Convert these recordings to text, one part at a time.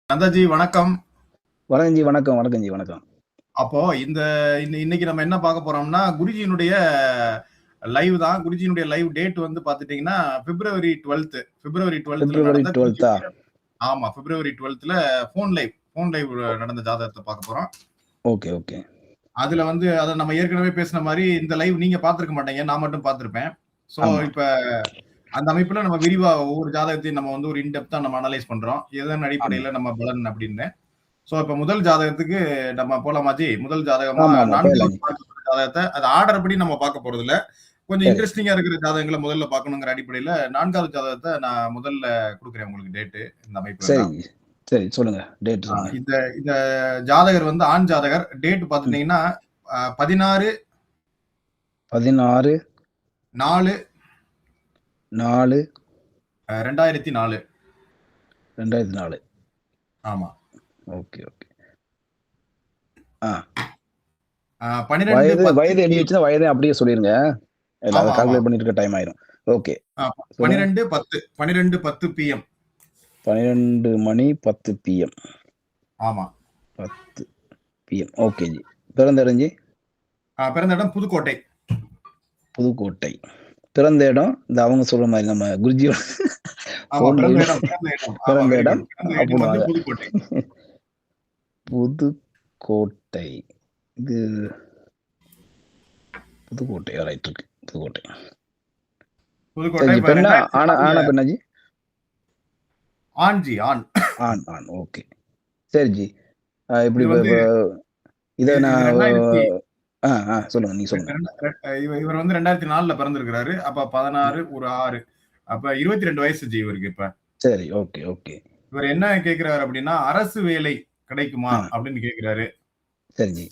நந்தாஜி வணக்கம். வணக்கம் ஜி, வணக்கம், வணக்கம் ஜி, வணக்கம். அப்போ இன்னைக்கு நம்ம என்ன பார்க்க போறோம்னா, குருஜியினுடைய லைவ் தான். குருஜியினுடைய லைவ் டேட் வந்து பார்த்துட்டீங்கன்னா, பிப்ரவரி 12th. பிப்ரவரி 12th பிப்ரவரி நடந்த 12th. ஆமா. பிப்ரவரி 12th ஃபோன் லைவ் நடந்த ஜாதகத்தை பார்க்க போறோம். Okay, okay. அதுல வந்து அத நம்ம ஏற்கனவே பேசின மாரி இந்த லைவ் நீங்க பார்த்திருக்க மாட்டீங்க. நான் மட்டும் பார்த்திருப்பேன். சோ ஆமா. இப்ப அந்த அமைப்புல நம்ம விரிவா ஒவ்வொரு ஜாதகத்தையும் நம்ம வந்து ஒரு இன்டெப்த்தா நம்ம அனலைஸ் பண்றோம். எதன் ஆமா. அடிப்படையில நம்ம பலன் அப்படின்னு. சோ இப்ப முதல் ஜாதகத்துக்கு நம்ம போலாமா ஜி? முதல் ஜாதகமா ஆமா, ஆமா. 4வது போயிடலாம் ஜி. பார்க்கக்கூடிய ஜாதகத்த அது ஆர்டர் படி நம்ம பார்க்க போறதில்ல. கொஞ்சம் சரி, இன்ட்ரஸ்டிங்கா இருக்கிற ஜாதகங்கள முதல்ல பார்க்கணுங்கிற அடிப்படையில 4வது ஜாதகத்த நான் முதல்ல குடுக்குறேன் உங்களுக்கு டேட்டு. இந்த அமைப்புல சரி தான். ஜி. சரி, சொல்லுங்க. டேட் சொல்லுங்க. இந்த இந்த ஜாதகர் வந்து ஆண் ஜாதகர். டேட் ம். பார்த்துட்டீங்கன்னா 16 16 4 4 2004. 2004. ஆமா. Okay, okay. ஆ. 12 வயது 10 வயது எழுதி வச்சுன்னா வயதே அப்படியே சொல்லிருங்க. இல்ல அத ஆமா, ஆமா. கால்குலேட் பண்ணிட்டு இருக்க டைம் ஆயிரும். ஓகே. சொல்லுங்க. 12:10 PM. 12 மணி 10 PM. ஆமா. 10 PM. Okay G. பிறந்த இடம் ஜி? பிறந்த இடம் புதுக்கோட்டை. புதுக்கோட்டை. பிறந்த இடம் இந்த அவங்க சொல்ற மாரி நம்ம குருஜியோட ஆமா. ஃபோன் பிறந்த லைவ்ல இடம் பிறந்த இடம். ஆமா. பிறந்த வெரி இடம் குட். பிறந்த இடம் வந்து அப்புறம் புதுக்கோட்டை. புதுக்கோட்டை. இது புதுக்கோட்டை ரைட் இருக்கு. புதுக்கோட்டை. புதுக்கோட்டை சரி ஜி. இப்ப பெண்ணா? ஆனா 2004 ஆனா பெண்ணா ஜி? ஆண் ஜி, ஆண். ஆண், ஆண். ஓகே. சரி ஜி. இப்படி இது இப்ப வந்து இப்ப இத இது நான் 2000 சொல்லுங்க. நீங்க சொல்லுங்க. இவர் வந்து 2004ல பிறந்திருக்கிறாரு. அப்ப 16 ஒரு 6. அப்ப 22 வயசு ஜி இவருக்கு இப்ப. சரி. Okay, okay. இவர் என்ன கேட்கிறாரு அப்படின்னா, அரசு வேலை கிடைக்குமா? ஆ. அப்படின்னு கேட்கிறாரு. சரி ஜி.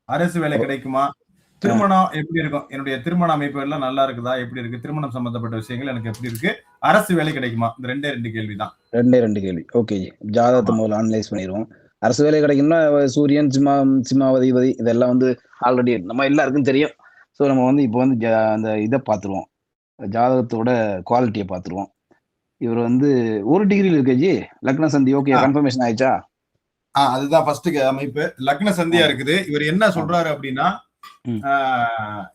அரசு வேலை ஓ கிடைக்குமா? ஆ. திருமணம் எப்படி இருக்கும்? என்னுடைய திருமண அமைப்பு எல்லாம் நல்லா இருக்குதா? எப்படி இருக்கு? திருமணம் சம்பந்தப்பட்ட விஷயங்கள் எனக்கு எப்படி இருக்கு? அரசு வேலை கிடைக்குமா? இந்த 2 கேள்வி தான். 2 கேள்வி. Okay G. ஜாதகத்த ஆமா. முதல்ல அனலைஸ் பண்ணிருவோம். அரசு வேலை கிடைக்கும்னா சூரியன், சிம்மாவதிபதி இதெல்லாம் வந்து ஆல்ரெடி நம்ம எல்லாருக்கும் தெரியும். ஸோ நம்ம வந்து இப்போ வந்து அந்த இத பார்த்துருவோம். ஜாதகத்தோட குவாலிட்டிய பார்த்துருவோம். இவர் வந்து 1 டிகிரில இருக்கா ஜி? லக்ன சந்தி ஓகே ஆ, கன்ஃபர்மேஷன் ஆயிடுச்சா? அதுதான் ஃபர்ஸ்ட் அமைப்பு. லக்ன ஆ, சந்தியா இருக்குது. இவர் என்ன ஆ. சொல்றாரு அப்படின்னா, ம். ஆ,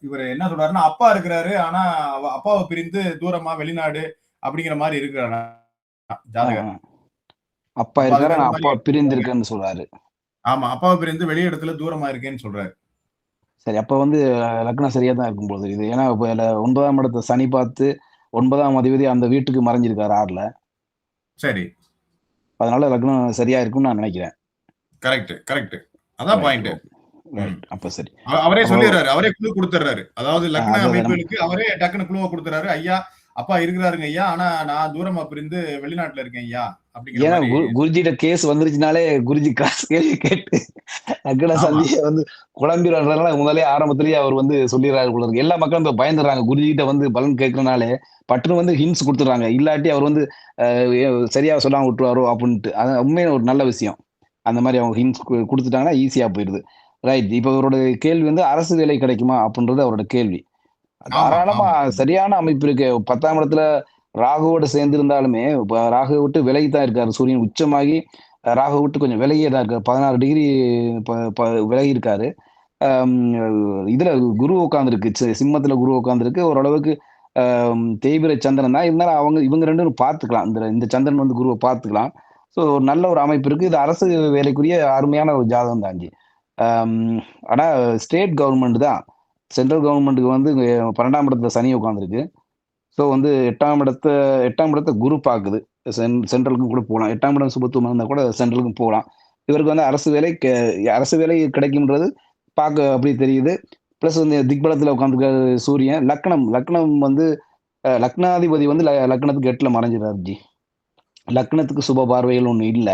இவர் என்ன சொல்றாருன்னா, அப்பா இருக்கிறாரு. ஆனா அப்பாவை பிரிந்து தூரமா வெளிநாடு அப்படிங்கிற மாரி இருக்கிறாரா ஆ, ஜாதகர். ஆ. அப்பா அப்ப இருக்காரு. அதுக்கு ஆனா தகுந்த மாரி அப்பா பிரிந்திருக்குன்னு சொல்றாரு. ஆமா. அப்பாவை பிரிந்து வெளி இடத்துல தூரமா இருக்கேன்னு சொல்றாரு. சரி அப்ப வந்து லக்னம் சரியா தான் இருக்கும் பொழுது இது. ஏன்னா இப்ப 9ஆம் இடத்த சனி பார்த்து 9ஆம் அதிபதி அந்த வீட்டுக்கு மறைஞ்சிருக்காரு 6ல. சரி. அதனால லக்னம் சரியா இருக்கும்னு நான் நினைக்கிறேன். Correct, correct. அதான் ரைட். பாயிண்ட். ஓகே. ம். ரைட். அப்ப சரி. அவரே அப்போ சொல்லிடுறாரு. அவரே குழு குடுத்துடுறாரு. அதாவது லக்ன அத நம்ம அமைப்புகளுக்கு அவரே டக்குனு குழுவ குடுத்துறாரு. ஐயா, அப்பா இருக்கிறாருங்க ஐயா. ஆனா நான் தூரமா பிரிந்து வெளிநாட்டுல இருக்கேன் ஐயா. அப்படிங்கிற ஏன்னா மாரி. குருஜிட்ட கேஸ் வந்துருச்சுனாலே குருஜி கிராஸ் கேள்வி கேட்டு லக்ன ஆமா, சந்திய வந்து குழம்பிடுறதுனால முதலே ஆரம்பத்திலேயே அவர் வந்து சொல்லிடுறாரு போல இருக்கு. எல்லா மக்களும் இப்ப பயந்துடுறாங்க. குருஜி கிட்ட வந்து பலன் கேட்கறனாலே பட்டுன்னு வந்து ஹிண்ட்ஸ் குடுத்துடுறாங்க. இல்லாட்டி அவர் வந்து சரியா சொல்லாம விட்டுருவாரோ அப்படின்ட்டு. அது உண்மையிலே ஒரு நல்ல விஷயம். அந்த மாரி அவங்க ஹிண்ட்ஸ் குடுத்துட்டாங்கன்னா ஈஸியா போயிடுது. ரைட். இப்ப இவரோட கேள்வி வந்து அரசு வேலை கிடைக்குமா? அப்படின்றது அவரோட கேள்வி. ஆமா, தாராளமா ஆமா. சரியான அமைப்பு இருக்கு. 10ஆம் இடத்துல ராகுவோட சேர்ந்திருந்தாலுமே, இப்ப ராகுவ விட்டு விலகி தான் இருக்காரு. சூரியன் உச்சமாகி ராகுவ விட்டு கொஞ்சம் விலகியே தான் இருக்காரு. 16 டிகிரி ப ப விலகி இருக்காரு. அம் இதுல குரு உட்கார்ந்திருக்கு. சிம்மத்துல குரு உட்கார்ந்திருக்கு. ஓரளவுக்கு தேய்பிறை சந்திரன் தான். இருந்தாலும் இவங்க 2 பேரும் பார்த்துக்கலாம். இந்த இந்த சந்திரன் வந்து குருவ பார்த்துக்கலாம். ஸோ நல்ல ஒரு அமைப்பு இருக்கு. இது அரசு வேலைக்குரிய அருமையான ஒரு ஜாதகம் தான் ஜி. அம் ஆனா ஸ்டேட் கவர்ன்மெண்ட் தான். சென்ட்ரல் கவர்ன்மெண்ட்க்கு வந்து 12ஆம் இடத்துல சனி உட்கார்ந்திருக்கு. ஸோ வந்து 8ஆம் இடத்த குரு பாக்குது. சென்ட்ரலுக்கும் கூட போலாம். 8ஆம் இடம் சுபத்துவமா இருந்தா கூட சென்ட்ரலுக்கும் போலாம். இவருக்கு வந்து அரசு வேலை கிடைக்கும்ன்றது பார்க்க அப்படி தெரியுது. பிளஸ் வந்து திக்பலத்துல உட்கார்ந்திருக்காரு சூரியன். லக்னம் வந்து லக்னாதிபதி வந்து லக்னத்துக்கு 8ல மறைஞ்சிறாரு ஜி. லக்னத்துக்கு சுப பார்வைகள் ஒண்ணும் இல்ல.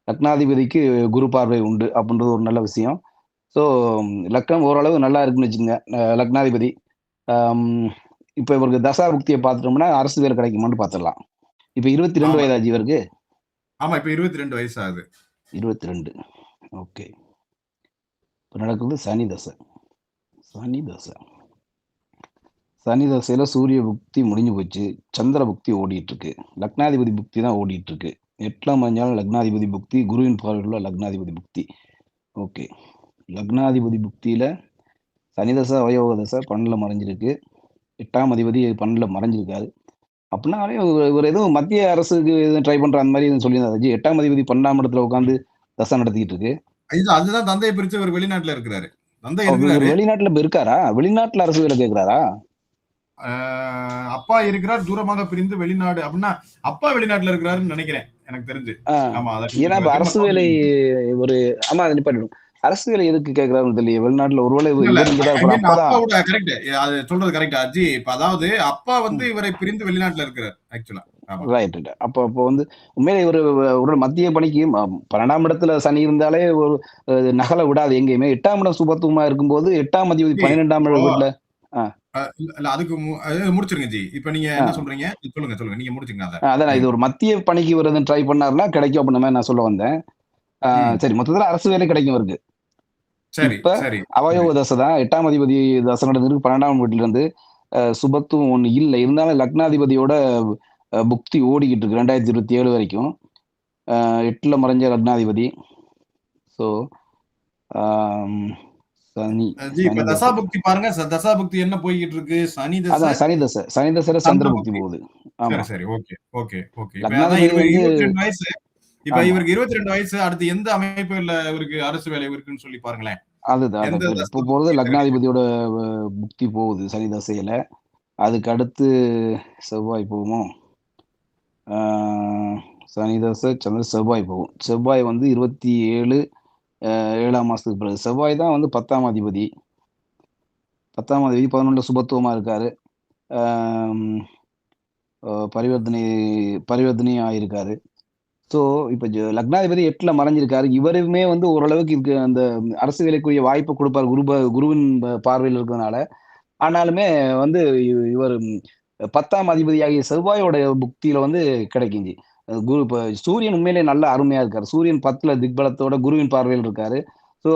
லக்னாதிபதிக்கு குரு பார்வை உண்டு அப்படின்றது ஒரு நல்ல விஷயம். ஸோ லக்னம் ஓரளவு நல்லா இருக்குன்னு வச்சுக்கங்க. லக்னாதிபதி. அம் இப்ப இவருக்கு தசா புக்திய பார்த்துட்டோம்னா, அரசு வேலை கிடைக்குமான்னு பார்த்துடலாம். இப்ப 22 ஆமா, வயதாச்சு இவருக்கு? ஆமா. இப்ப 22 வயசு ஆகுது. 22. ஓகே. இப்ப நடக்குது சனி தசை. சனி தசை. சனி தசையில சூரிய புக்தி முடிஞ்சு போச்சு. சந்திர புக்தி ஓடிட்டு இருக்கு. லக்னாதிபதி புக்தி தான் ஓடிட்டு இருக்கு. 8ஆம் அதிபதியால லக்னாதிபதி புக்தி, குருவின் பார்வையில் உள்ள லக்னாதிபதி புக்தி. ஓகே. லக்னாதிபதி புக்தியில சனி தசை, அவயோக தசை 12ல மறைஞ்சிருக்கு. 8ஆம் அதிபதி 12ல மறைஞ்சிருக்காரு. அப்படின்னாலே ஒரு ஏதோ மத்திய அரசுக்கு எதுவும் ட்ரை பண்ற அந்த மாரி எதுவும் சொல்லியிருந்தாரு ஜி. 8ஆம் அதிபதி 12ஆம் இடத்துல உட்கார்ந்து தசை நடத்திக்கிட்டு இருக்கு. அதுதான் தந்தையை பிரிச்சு இவர் வெளிநாட்டுல இருக்கிறாரு. தந்தை இவர் இருக்கிறாரு. வெளிநாட்டுல இப்ப இருக்காரா? வெளிநாட்டுல அரசு வேலை கேட்கிறாரா? அப்பா இருக்கிறார், தூரமாக பிரிந்து வெளிநாடு அப்படின்னா அப்பா வெளிநாட்டுல இருக்கிறாருன்னு நினைக்கிறேன் எனக்கு தெரிஞ்சு. ஆமா, ஏன்னா இப்ப அரசு வேலை ஒரு ஆமா அதை நிப்பாட்டிடும். அரசு வேலை எதுக்கு கேட்கிறாருன்னு தெரியல. வெளிநாட்டுல ஒருவேளை இவர் இங்கதான் இருப்பாரு. அப்பாவோட கரெக்ட், அது சொல்றது கரெக்ட் அஜி. இப்ப அதாவது அப்பா வந்து இவரை பிரிந்து வெளிநாட்டுல இருக்கிறார் ஆக்சுவலா. ரைட். அப்போ வந்து உண்மையிலே ஒரு மத்திய பணிக்கு 12ஆம் இடத்துல சனி இருந்தாலே ஒரு நகலை விடாது எங்கேயுமே. 8ஆம் இடம் சுபத்துவமா இருக்கும்போது 8ஆம் அதிபதி 12ஆம் வீட்டுல இல்ல அதுக்கு முடிச்சிருங்க ஜி. இப்ப நீங்க என்ன சொல்றீங்க? சொல்லுங்க நீங்க முடிச்சுங்க. அதான் இது ஒரு மத்திய பணிக்கு வருதுன்னு ட்ரை பண்ணாருன்னா கிடைக்கும் அப்படின்ற மாதிரி நான் சொல்ல வந்தேன். சரி, மொத்தத்துல அரசு வேலை கிடைக்கும் இருக்கு. இப்ப அவயோக தசை தான் 8ஆம் அதிபதி தசை நடந்திருக்கு 12ஆம் வீட்டுல இருந்து. சுபத்துவம் ஒண்ணு இல்லை, இருந்தாலும் லக்னாதிபதியோட புக்தி ஓடிக்கிட்டு இருக்கு 2027 வரைக்கும். 8ல மறைஞ்ச லக்னாதிபதி. ஸோ சனி தசாபுக்தி பாருங்க. தசாபுக்தி என்ன போய்கிட்டு இருக்கு? சனி தசை. சனி தசையில சந்திர புக்தி போகுது. ஆமா சரி ஓகே ஓகே ஓகே. இவருக்கு 22 வயசு. இப்ப இவருக்கு 22 வயசு. அடுத்து எந்த அமைப்புல இவருக்கு அரசு வேலை இருக்குன்னு சொல்லி பாருங்களேன். அதுதான் இப்போ போறது லக்னாதிபதியோட புக்தி போகுது சனி தசையில. அதுக்கு அடுத்து செவ்வாய் போகுமோ? சனி தசை சந்திர செவ்வாய் போகும். செவ்வாய் வந்து 27 7ஆம் மாசத்துக்கு பிறகு. செவ்வாய் தான் வந்து 10ஆம் அதிபதி. 10ஆம் அதிபதி 11ல சுபத்துவமா இருக்காரு. பரிவர்த்தனை ஆயிருக்காரு. ஸோ இப்போ லக்னாதிபதி 8ல மறைஞ்சிருக்காரு. இவருமே வந்து ஓரளவுக்கு இருக்கு அந்த அரசு வேலைக்குரிய வாய்ப்பை கொடுப்பார் குருவின் பார்வையில் இருக்கிறதுனால. ஆனாலுமே வந்து இவர் 10ஆம் அதிபதியாகிய செவ்வாயோட புக்தியில வந்து கிடைக்குஞ்சி. குரு இப்போ சூரியன் உண்மையிலே நல்ல அருமையா இருக்காரு. சூரியன் 10ல திக்பலத்தோட குருவின் பார்வையில் இருக்காரு. ஸோ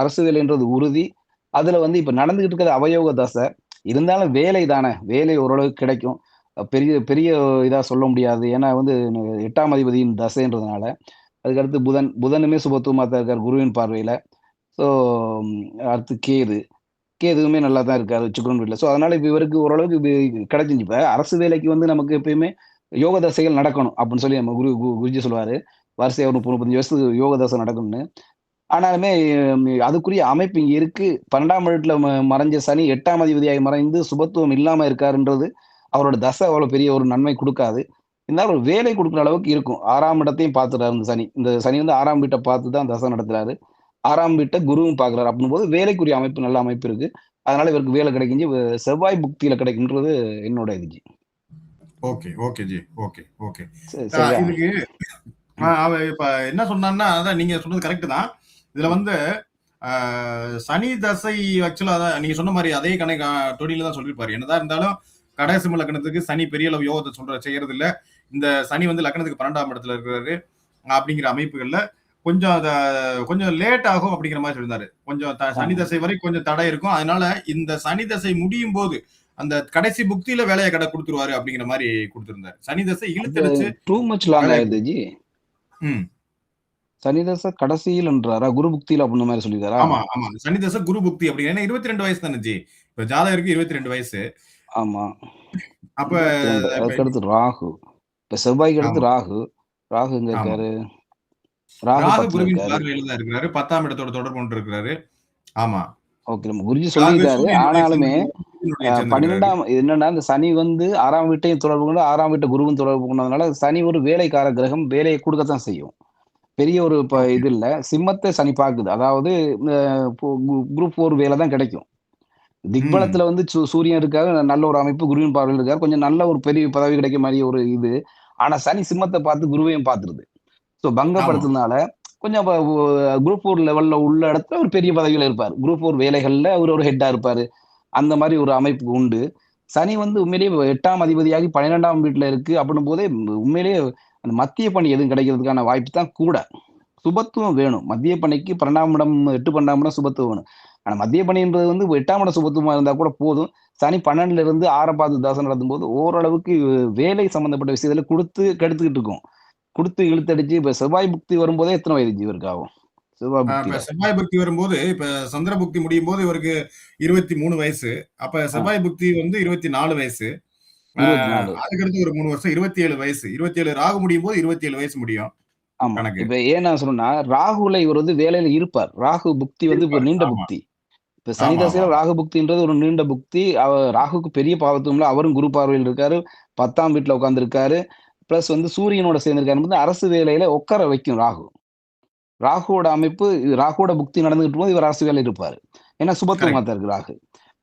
அரசு வேலைன்றது உறுதி. அதுல வந்து இப்ப நடந்துகிட்டு இருக்கிறது அவயோக தசை. இருந்தாலும் வேலை தானே, வேலை ஓரளவுக்கு கிடைக்கும். பெரிய பெரிய இதா சொல்ல முடியாது. ஏன்னா வந்து 8ஆம் அதிபதியின் தசைன்றதுனால. அதுக்கடுத்து புதனுமே சுபத்துவமா தான் இருக்காரு குருவின் பார்வையில. ஸோ அடுத்து கேதுவுமே நல்லா தான் இருக்காரு சுக்கிரன் வீட்டுல. ஸோ அதனால இப்ப இவருக்கு ஓரளவுக்கு கிடைச்சிச்சு. இப்ப அரசு வேலைக்கு வந்து நமக்கு எப்பயுமே யோக தசைகள் நடக்கணும் அப்படின்னு சொல்லி நம்ம குருஜி சொல்லுவாரு. வரிசையா ஒரு 35 வருஷத்துக்கு யோக தசை நடக்கணும்னு. ஆனாலுமே அதுக்குரிய அமைப்பு இங்க இருக்கு. 12ஆம் வீட்டுல மறைஞ்ச சனி 8ஆம் அதிபதியாகி மறைந்து சுபத்துவம் இல்லாம இருக்காருன்றது அவரோட தசை அவ்வளவு பெரிய ஒரு நன்மை கொடுக்காது. இருந்தாலும் ஒரு வேலை கொடுக்குற அளவுக்கு இருக்கும். 6ஆம் இடத்தையும் பார்த்துறாரு இந்த சனி. இந்த சனி வந்து 6ஆம் வீட்டை பார்த்து தான் தசை நடத்துறாரு. 6ஆம் வீட்டை குருவும் பார்க்குறாரு. அப்படின்னும் போது வேலைக்குரிய அமைப்பு நல்ல அமைப்பு இருக்கு. அதனால இவருக்கு வேலை கிடைக்குஞ்சு. செவ்வாய் புக்தியில கிடைக்குன்றது என்னோட இது G. Okay okay ji. Okay okay. இதுக்கு இப்ப என்ன சொன்னான்னா, அதான் நீங்க சொன்னது கரெக்ட் தான். இதுல வந்து சனி தசை ஆக்சுவலா அதான் நீங்க சொன்ன மாதிரி அதே கணக்கு தொழில தான் சொல்லியிருப்பாரு. என்னதான் இருந்தாலும் கடைசிம லக்னத்துக்கு சனி பெரிய அளவு யோகத்தை செய்யறது இல்ல. இந்த சனி வந்து லக்னத்துக்கு 12ஆம் இடத்துல இருக்கிறாரு அப்படிங்கிற அமைப்புகள்ல கொஞ்சம் லேட் ஆகும் அப்படிங்கிற மாதிரி சொல்லியிருந்தாரு. கொஞ்சம் சனி தசை வரை கொஞ்சம் தடை இருக்கும். அதனால இந்த சனி தசை முடியும் போது அந்த கடைசி புக்தியில வேலையை கடை கொடுத்துருவாரு அப்படிங்கிற மாதிரி கொடுத்திருந்தாரு. சனி தசை இழுத்தடிச்சு டூ மச் லாங் ஆயிடுது ஜி. சனி தசை கடைசியில் என்றாரா குரு புக்தியில அப்படின்ற மாதிரி சொல்லிருக்காரா? ஆமா ஆமா, சனி தசை குரு புக்தி அப்படிங்கிற. ஏன்னா 22 வயசு தானே ஜி. இப்ப ஜாதகருக்கு 22 வயசு. ஆமா. அப்ப அதுக்கடுத்து ராகு. இப்ப செவ்வாய்க்கு அடுத்து ராகு எங்க இருக்காரு? ராகு குருவின் பார்வையில தான் இருக்கிறாரு. 10ஆம் இடத்தோட தொடர்பு கொண்டு இருக்கிறாரு. ஆமா ஓகே. நம்ம குருஜி சொல்லிட்டாரு. ஆனாலுமே 12ஆம் என்னன்னா இந்த சனி வந்து 6ஆம் வீட்டையும் தொடர்பு கொண்டு 6ஆம் வீட்டை குருவும் தொடர்பு கொண்டதுனால சனி ஒரு வேலைக்கார கிரகம், வேலையை கொடுக்கத்தான் செய்யும். பெரிய ஒரு இது இல்ல. சிம்மத்தை சனி பாக்குது. அதாவது குரூப் 4 வேலை தான் கிடைக்கும். திக்பலத்துல வந்து சூரியன் இருக்காரு, நல்ல ஒரு அமைப்பு, குருவின் பார்வையில் இருக்காரு, கொஞ்சம் நல்ல ஒரு பெரிய பதவி கிடைக்க மாதிரி ஒரு இது. ஆனா சனி சிம்மத்தை பார்த்து குருவையும் பார்த்துருது. ஸோ பங்கப்படுத்துனால கொஞ்சம் குரூப் 4 லெவல்ல உள்ள இடத்துல ஒரு பெரிய பதவியில இருப்பாரு. குரூப் 4 வேலைகள்ல அவர் ஒரு ஹெட்டா இருப்பாரு. அந்த மாதிரி ஒரு அமைப்பு உண்டு. சனி வந்து உண்மையிலேயே 8ஆம் அதிபதியாகி 12ஆம் வீட்டுல இருக்கு அப்படின்னும் போதே உண்மையிலேயே அந்த மத்திய பணி எதுவும் கிடைக்கிறதுக்கான வாய்ப்பு தான் கூட. சுபத்துவம் வேணும். மத்திய பணிக்கு 12ஆம் இடம் 8 12ஆம் இடம் சுபத்துவம் வேணும். ஆனா மத்திய பணின்றது வந்து 8ஆம் இடம் சுபத்துவமா இருந்தா கூட போதும். சனி 12ல இருந்து 6 பார்த்து தசை நடத்தும் போது ஓரளவுக்கு வேலை சம்பந்தப்பட்ட விஷயத்துல கொடுத்து கெடுத்துக்கிட்டு இருக்கும். குடுத்து இழுத்தடிச்சு இப்ப செவ்வாய் புக்தி வரும்போதே எத்தனை வயது ஜி இவருக்கு ஆகும்? செவ்வாய் இப்ப புக்தியில. செவ்வாய் புக்தி வரும்போது, இப்ப சந்திர புக்தி முடியும் போது இவருக்கு 23 வயசு. அப்ப ஆ செவ்வாய் புக்தி வந்து 24 வயசு. ஆ 24. அதுக்கடுத்து ஒரு 3 வருஷம் 27 வயசு. 27 ராகு முடியும்போது 27 வயசு முடியும் ஆமா. கணக்கு. இப்ப ஏன் நான் சொன்னேன்னா, ராகுல இவர் வந்து வேலையில இருப்பார். ராகு புக்தி வந்து இப்ப இருப்பாரு. நீண்ட ஆமா. புக்தி. இப்ப சனி ஆமா, ஆமா, தசையில ஆமா. ராகு புக்தின்றது ஒரு நீண்ட புக்தி. ராகுக்கு பெரிய பாவத்துவம் இல்ல. அவரும் குரு பார்வையில் இருக்காரு. 10ஆம் வீட்ல உட்கார்ந்திருக்காரு. பிளஸ் வந்து சூரியனோட சேர்ந்திருக்காரு. அரசு வேலையில உட்கார வைக்கும் ராகு. ராகுவோட அமைப்பு ராகுவோட புக்தி நடந்துகிட்டு இருக்கும்போது இவர் அரசு வேலையில இருப்பாரு. ஏன்னா சுபத்துவமா கரெக்ட். தான் இருக்கு ராகு.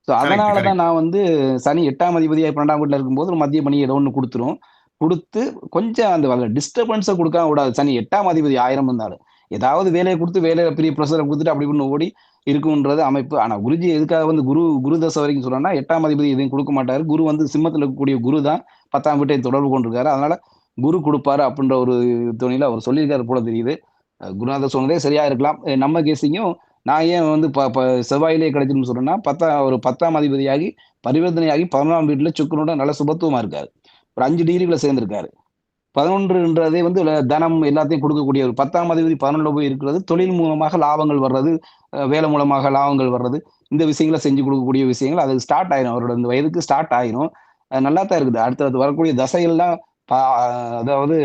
ஸோ கரெக்ட், அதனால தான் கரெக்ட். நான் வந்து சனி 8ஆம் அதிபதியா 12ஆம் வீட்ல இருக்கும்போது ஒரு மத்திய பணி ஏதோ ஒண்ணு குடுத்துரும். குடுத்து கொஞ்சம் அந்த டிஸ்டர்பன்ஸ குடுக்காம விடாது. சனி 8ஆம் அதிபதி 1000 இருந்தாலும். ஏதாவது வேலைய குடுத்து வேலையில பெரிய பிரஷர குடுத்துட்டு அப்படி இப்படின்னு ஓடி இருக்கும்ன்றது அமைப்பு. ஆனா குருஜி எதுக்காக வந்து குரு குரு தசை வரைக்கும் சொல்றேன்னா, 8ஆம் அதிபதி எதையும் குடுக்க மாட்டாரு. குரு வந்து சிம்மத்துல இருக்கக்கூடிய குரு தான் 10ஆம் வீட்டை தொடர்பு கொண்டிருக்காரு. அதனால குரு குடுப்பாரு அப்படின்ற ஒரு தொனியில அவர் சொல்லியிருக்காரு போல தெரியுது. குருநாதர் சொன்னதே சரியா இருக்கலாம். நம்ம கெஸ்ஸிங்கும் நான் ஏன் வந்து ப ப செவ்வாயிலேயே கிடைச்சுதுன்னு சொல்றேன்னா, ஒரு 10ஆம் அதிபதியாகி, பரிவர்த்தனையாகி 11ஆம் வீட்ல சுக்கிரனோட நல்ல சுபத்துவமா இருக்காரு. ஒரு 5 டிகிரிக்குள்ள சேர்ந்திருக்காரு. 11ன்றதே வந்து தனம் எல்லாத்தையும் குடுக்கக்கூடிய ஒரு 10ஆம் அதிபதி 11ல போய் இருக்கிறது, தொழில் மூலமாக லாபங்கள் வர்றது, வேலை மூலமாக லாபங்கள் வர்றது, இந்த விஷயங்கள செஞ்சு குடுக்கக்கூடிய விஷயங்கள் அது ஸ்டார்ட் ஆயிரும். அவரோட இந்த வயதுக்கு ஸ்டார்ட் ஆயிரும். நல்லா தான் இருக்குது. அடுத்தடுத்து வரக்கூடிய தசைகள்லாம் பா அதாவது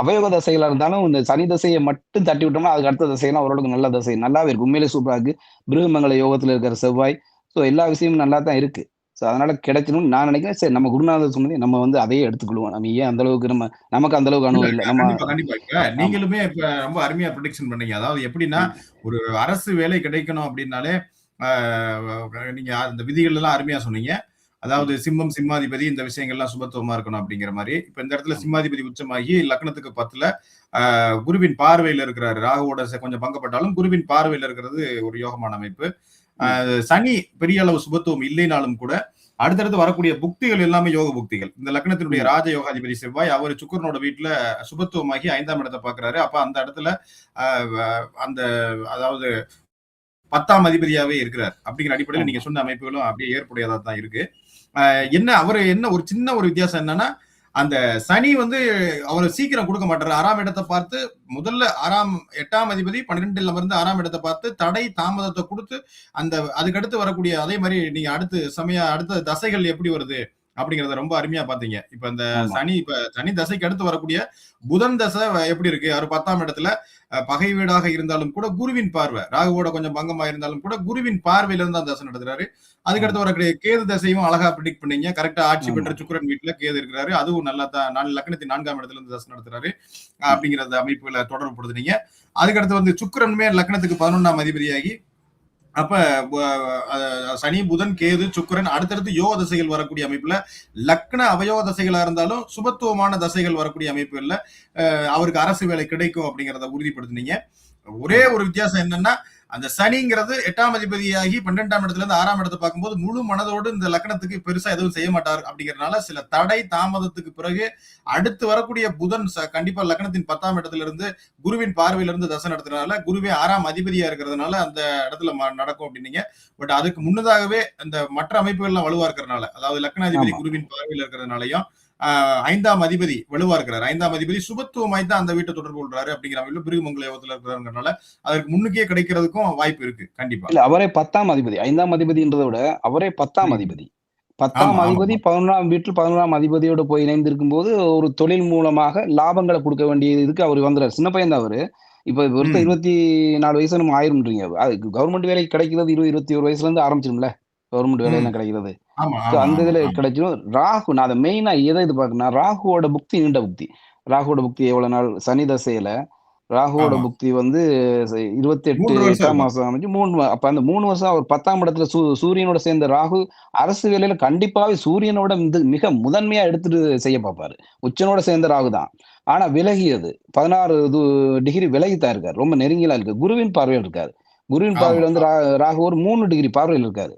அவயோக தசைகளா இருந்தாலும், இந்த சனி தசைய மட்டும் தட்டி விட்டோம்னா, அதுக்கு அடுத்த தசைலாம் ஓரளவுக்கு நல்ல தசை. நல்லாவே இருக்கு. உண்மையிலேயே சூப்பரா இருக்கு. பிருகமங்கல யோகத்துல இருக்கிற செவ்வாய். ஸோ எல்லா விஷயமும் நல்லா தான் இருக்கு. ஸோ அதனால கிடைக்கணும்னு நான் நினைக்கிறேன். சரி நம்ம குருநாதர் சொன்னது நம்ம வந்து அதையே எடுத்துக்கிடுவோம். நம்ம ஏன் அந்த அளவுக்கு நமக்கு அந்த அளவுக்கு இல்ல, அனுபவம் இல்ல. நம்ம கண்டிப்பா, கண்டிப்பா. இப்ப ஆமா. நீங்களுமே இப்ப ரொம்ப அருமையா ப்ரிடிக்ஷன் பண்ணீங்க. அதாவது எப்படின்னா, ம். ஒரு அரசு வேலை கிடைக்கணும் அப்படின்னாலே, ஆ நீங்க அந்த விதிகள் எல்லாம் அருமையா சொன்னீங்க. ம். அதாவது சிம்மம், சிம்மாதிபதி இந்த விஷயங்கள்லாம் சுபத்துவமா இருக்கணும் அப்படிங்கிற மாரி. இப்ப இந்த இடத்துல ஆமா. சிம்மாதிபதி உச்சமாகி லக்னத்துக்கு 10ல குருவின் பார்வையில இருக்கிறாரு. ராகுவோட கொஞ்சம் பங்கப்பட்டாலும் குருவின் பார்வையில இருக்கிறது ஒரு யோகமான அமைப்பு. ம். சனி பெரிய அளவு சுபத்துவம் இல்லைனாலும் கூட, அடுத்தடுத்து வரக்கூடிய புக்திகள் எல்லாமே யோக புக்திகள். இந்த லக்னத்தினுடைய ம். ராஜ யோகாதிபதி செவ்வாய், அவரு சுக்கிரனோட வீட்ல சுபத்துவமாகி 5ஆம் இடத்த பார்க்கிறாரு. அப்ப அந்த இடத்துல அ வ அந்த அதாவது 10ஆம் அதிபதியாவே இருக்கிறார். அப்படிங்கிற அடிப்படையில நீங்க ஆமா. சொன்ன அமைப்புகளும் அப்படியே ஏற்புடையதா தான் இருக்கு. என்ன ஒரு சின்ன ஒரு வித்தியாசம் என்னன்னா, அந்த சனி வந்து அவரு சீக்கிரம் குடுக்க மாட்டாரு. 6ஆம் இடத்த பார்த்து முதல்ல 8ஆம் அதிபதி 12ல் அமர்ந்து 6ஆம் இடத்த பார்த்து தடை, தாமதத்த குடுத்து, அதுக்கடுத்து வரக்கூடிய அதே மாரி நீங்க அடுத்த தசைகள் எப்படி வருது? அப்படிங்கிறத ரொம்ப அருமையா பார்த்தீங்க. ஆமா. இப்ப சனி தசைக்கு அடுத்து வரக்கூடிய புதன் தசை எப்படி இருக்கு? அவரு 10ஆம் இடத்துல பகை வீடாக இருந்தாலும் கூட குருவின் பார்வை. ராகுவோட கொஞ்சம் பங்கமா இருந்தாலும் கூட குருவின் பார்வையில இருந்து அந்த தசை நடத்துறாரு. ஆமா. அதுக்கடுத்து வரக்கூடிய கேது தசையும் அழகா பிரெடிக்ட் பண்ணீங்க. கரெக்ட்டா ஆட்சி ஆமா. பெற்ற சுக்கிரன் வீட்ல கேது இருக்கிறாரு. அதுவும் நல்லா தான் லக்னத்தின் 4ஆம் இடத்துல இருந்து தசை நடத்துறாரு. ம். அப்படிங்கிறத அமைப்புகள தொடர்பு படுத்துனீங்க. அதுக்கடுத்து வந்து சுக்கிரனுமே லக்னத்துக்கு 11ஆம் அதிபதியாகி அப்ப ப அ சனி, புதன், கேது, சுக்கிரன் அடுத்தடுத்து யோக தசைகள் வரக்கூடிய அமைப்புல, லக்ன அவயோக தசைகளா இருந்தாலும் சுபத்துவமான தசைகள் வரக்கூடிய அமைப்புகள்ல, அவருக்கு அரசு வேலை கிடைக்கும் அப்படிங்கிறத உறுதிப்படுத்தினீங்க. ஒரே ஆமா. ஒரு வித்தியாசம் என்னன்னா, அந்த சனிங்கிறது 8ஆம் அதிபதியாகி 12ஆம் இடத்துல இருந்து 6ஆம் இடத்த பார்க்கும்போது, முழு மனதோடு இந்த லக்னத்துக்கு பெருசா எதுவும் செய்ய மாட்டார் அப்படிங்கிறதுனால, சில தடை, தாமதத்துக்கு பிறகு அடுத்து வரக்கூடிய புதன் கண்டிப்பா லக்னத்தின் 10ஆம் இடத்துல இருந்து குருவின் பார்வையில இருந்து தசை நடத்துறதுனால, குருவே 6ஆம் அதிபதியா இருக்கிறதுனால அந்த இடத்துல நடக்கும் அப்படின்னீங்க. பட் அதுக்கு முன்னதாகவே அந்த மற்ற அமைப்புகள்லாம் வலுவா இருக்கிறதுனால, அதாவது லக்னாதிபதி ஆமா. குருவின் பார்வையில இருக்கிறதுனாலயும், 5ஆம் அதிபதி வலுவா இருக்கிறாரு. 5ஆம் அதிபதி சுபத்துவமாய் தான் அந்த வீட்ட தொடர்பு கொள்றாரு அப்படிங்கிற அமைப்புல பிருகுமங்கல யோகத்துல இருக்கிறாருங்கிறனால, அதற்கு முன்னுக்கே கிடைக்கிறதுக்கும் வாய்ப்பு இருக்கு. கண்டிப்பா. இல்ல அவரே 10ஆம் அதிபதி. 5ஆம் அதிபதின்றத விட, அவரே 10ஆம் ம். அதிபதி. 10ஆம் ஆமா, ஆமா, அதிபதி ஆமா. 11ஆம் வீட்டில் 11ஆம் அதிபதியோட போய் இணைந்திருக்கும்போது, ஒரு தொழில் மூலமாக லாபங்கள குடுக்க வேண்டிய இதுக்கு அவரு வந்துறாரு. சின்ன பையன் தான் அவரு. இப்ப ஒருத்தன் ம். 24 வயசு என்னமோ ஆயிரும்ன்றீங்க. அது கவர்மெண்ட் வேலை கிடைக்கிறது 20, 21 வயசுலேருந்து ஆரம்பிச்சுரும்ல. கவர்மெண்ட் ம். வேலையெல்லாம் கிடைக்கிறது. ஆமா, ஸோ ஆமா, அந்த ஆமா, இதுல ஆமா. கிடைச்சிரும். நான் அத மெயினா எத எதிர்பார்க்கிறேன்னா, ராகுவோட புக்தி நீண்ட புக்தி. ராகுவோட புக்தி எவ்வளவு நாள்? சனி தசையில ராகுவோட ஆமா. புக்தி வந்து 28 3 வருஷம் 8ஆம் இருக்கும். மாசம் அமைஞ்சு 3 அப்ப அந்த 3 வருஷம் அவர் 10ஆம் இடத்துல சூரியனோட சேர்ந்த ராகு அரசு வேலையில கண்டிப்பாவே சூரியனோட மிக முதன்மையா எடுத்துட்டு செய்ய பார்ப்பாரு. உச்சனோட சேர்ந்த ராகு தான். ஆனா விலகியது. 16 டிகிரி விலகி தான் இருக்காரு. ரொம்ப நெருங்கிலாம் இருக்கு. குருவின் பார்வையில இருக்காரு. குருவின் ஆமா. பார்வையில வந்து ராகு ஒரு 3 டிகிரி பார்வையில இருக்காரு.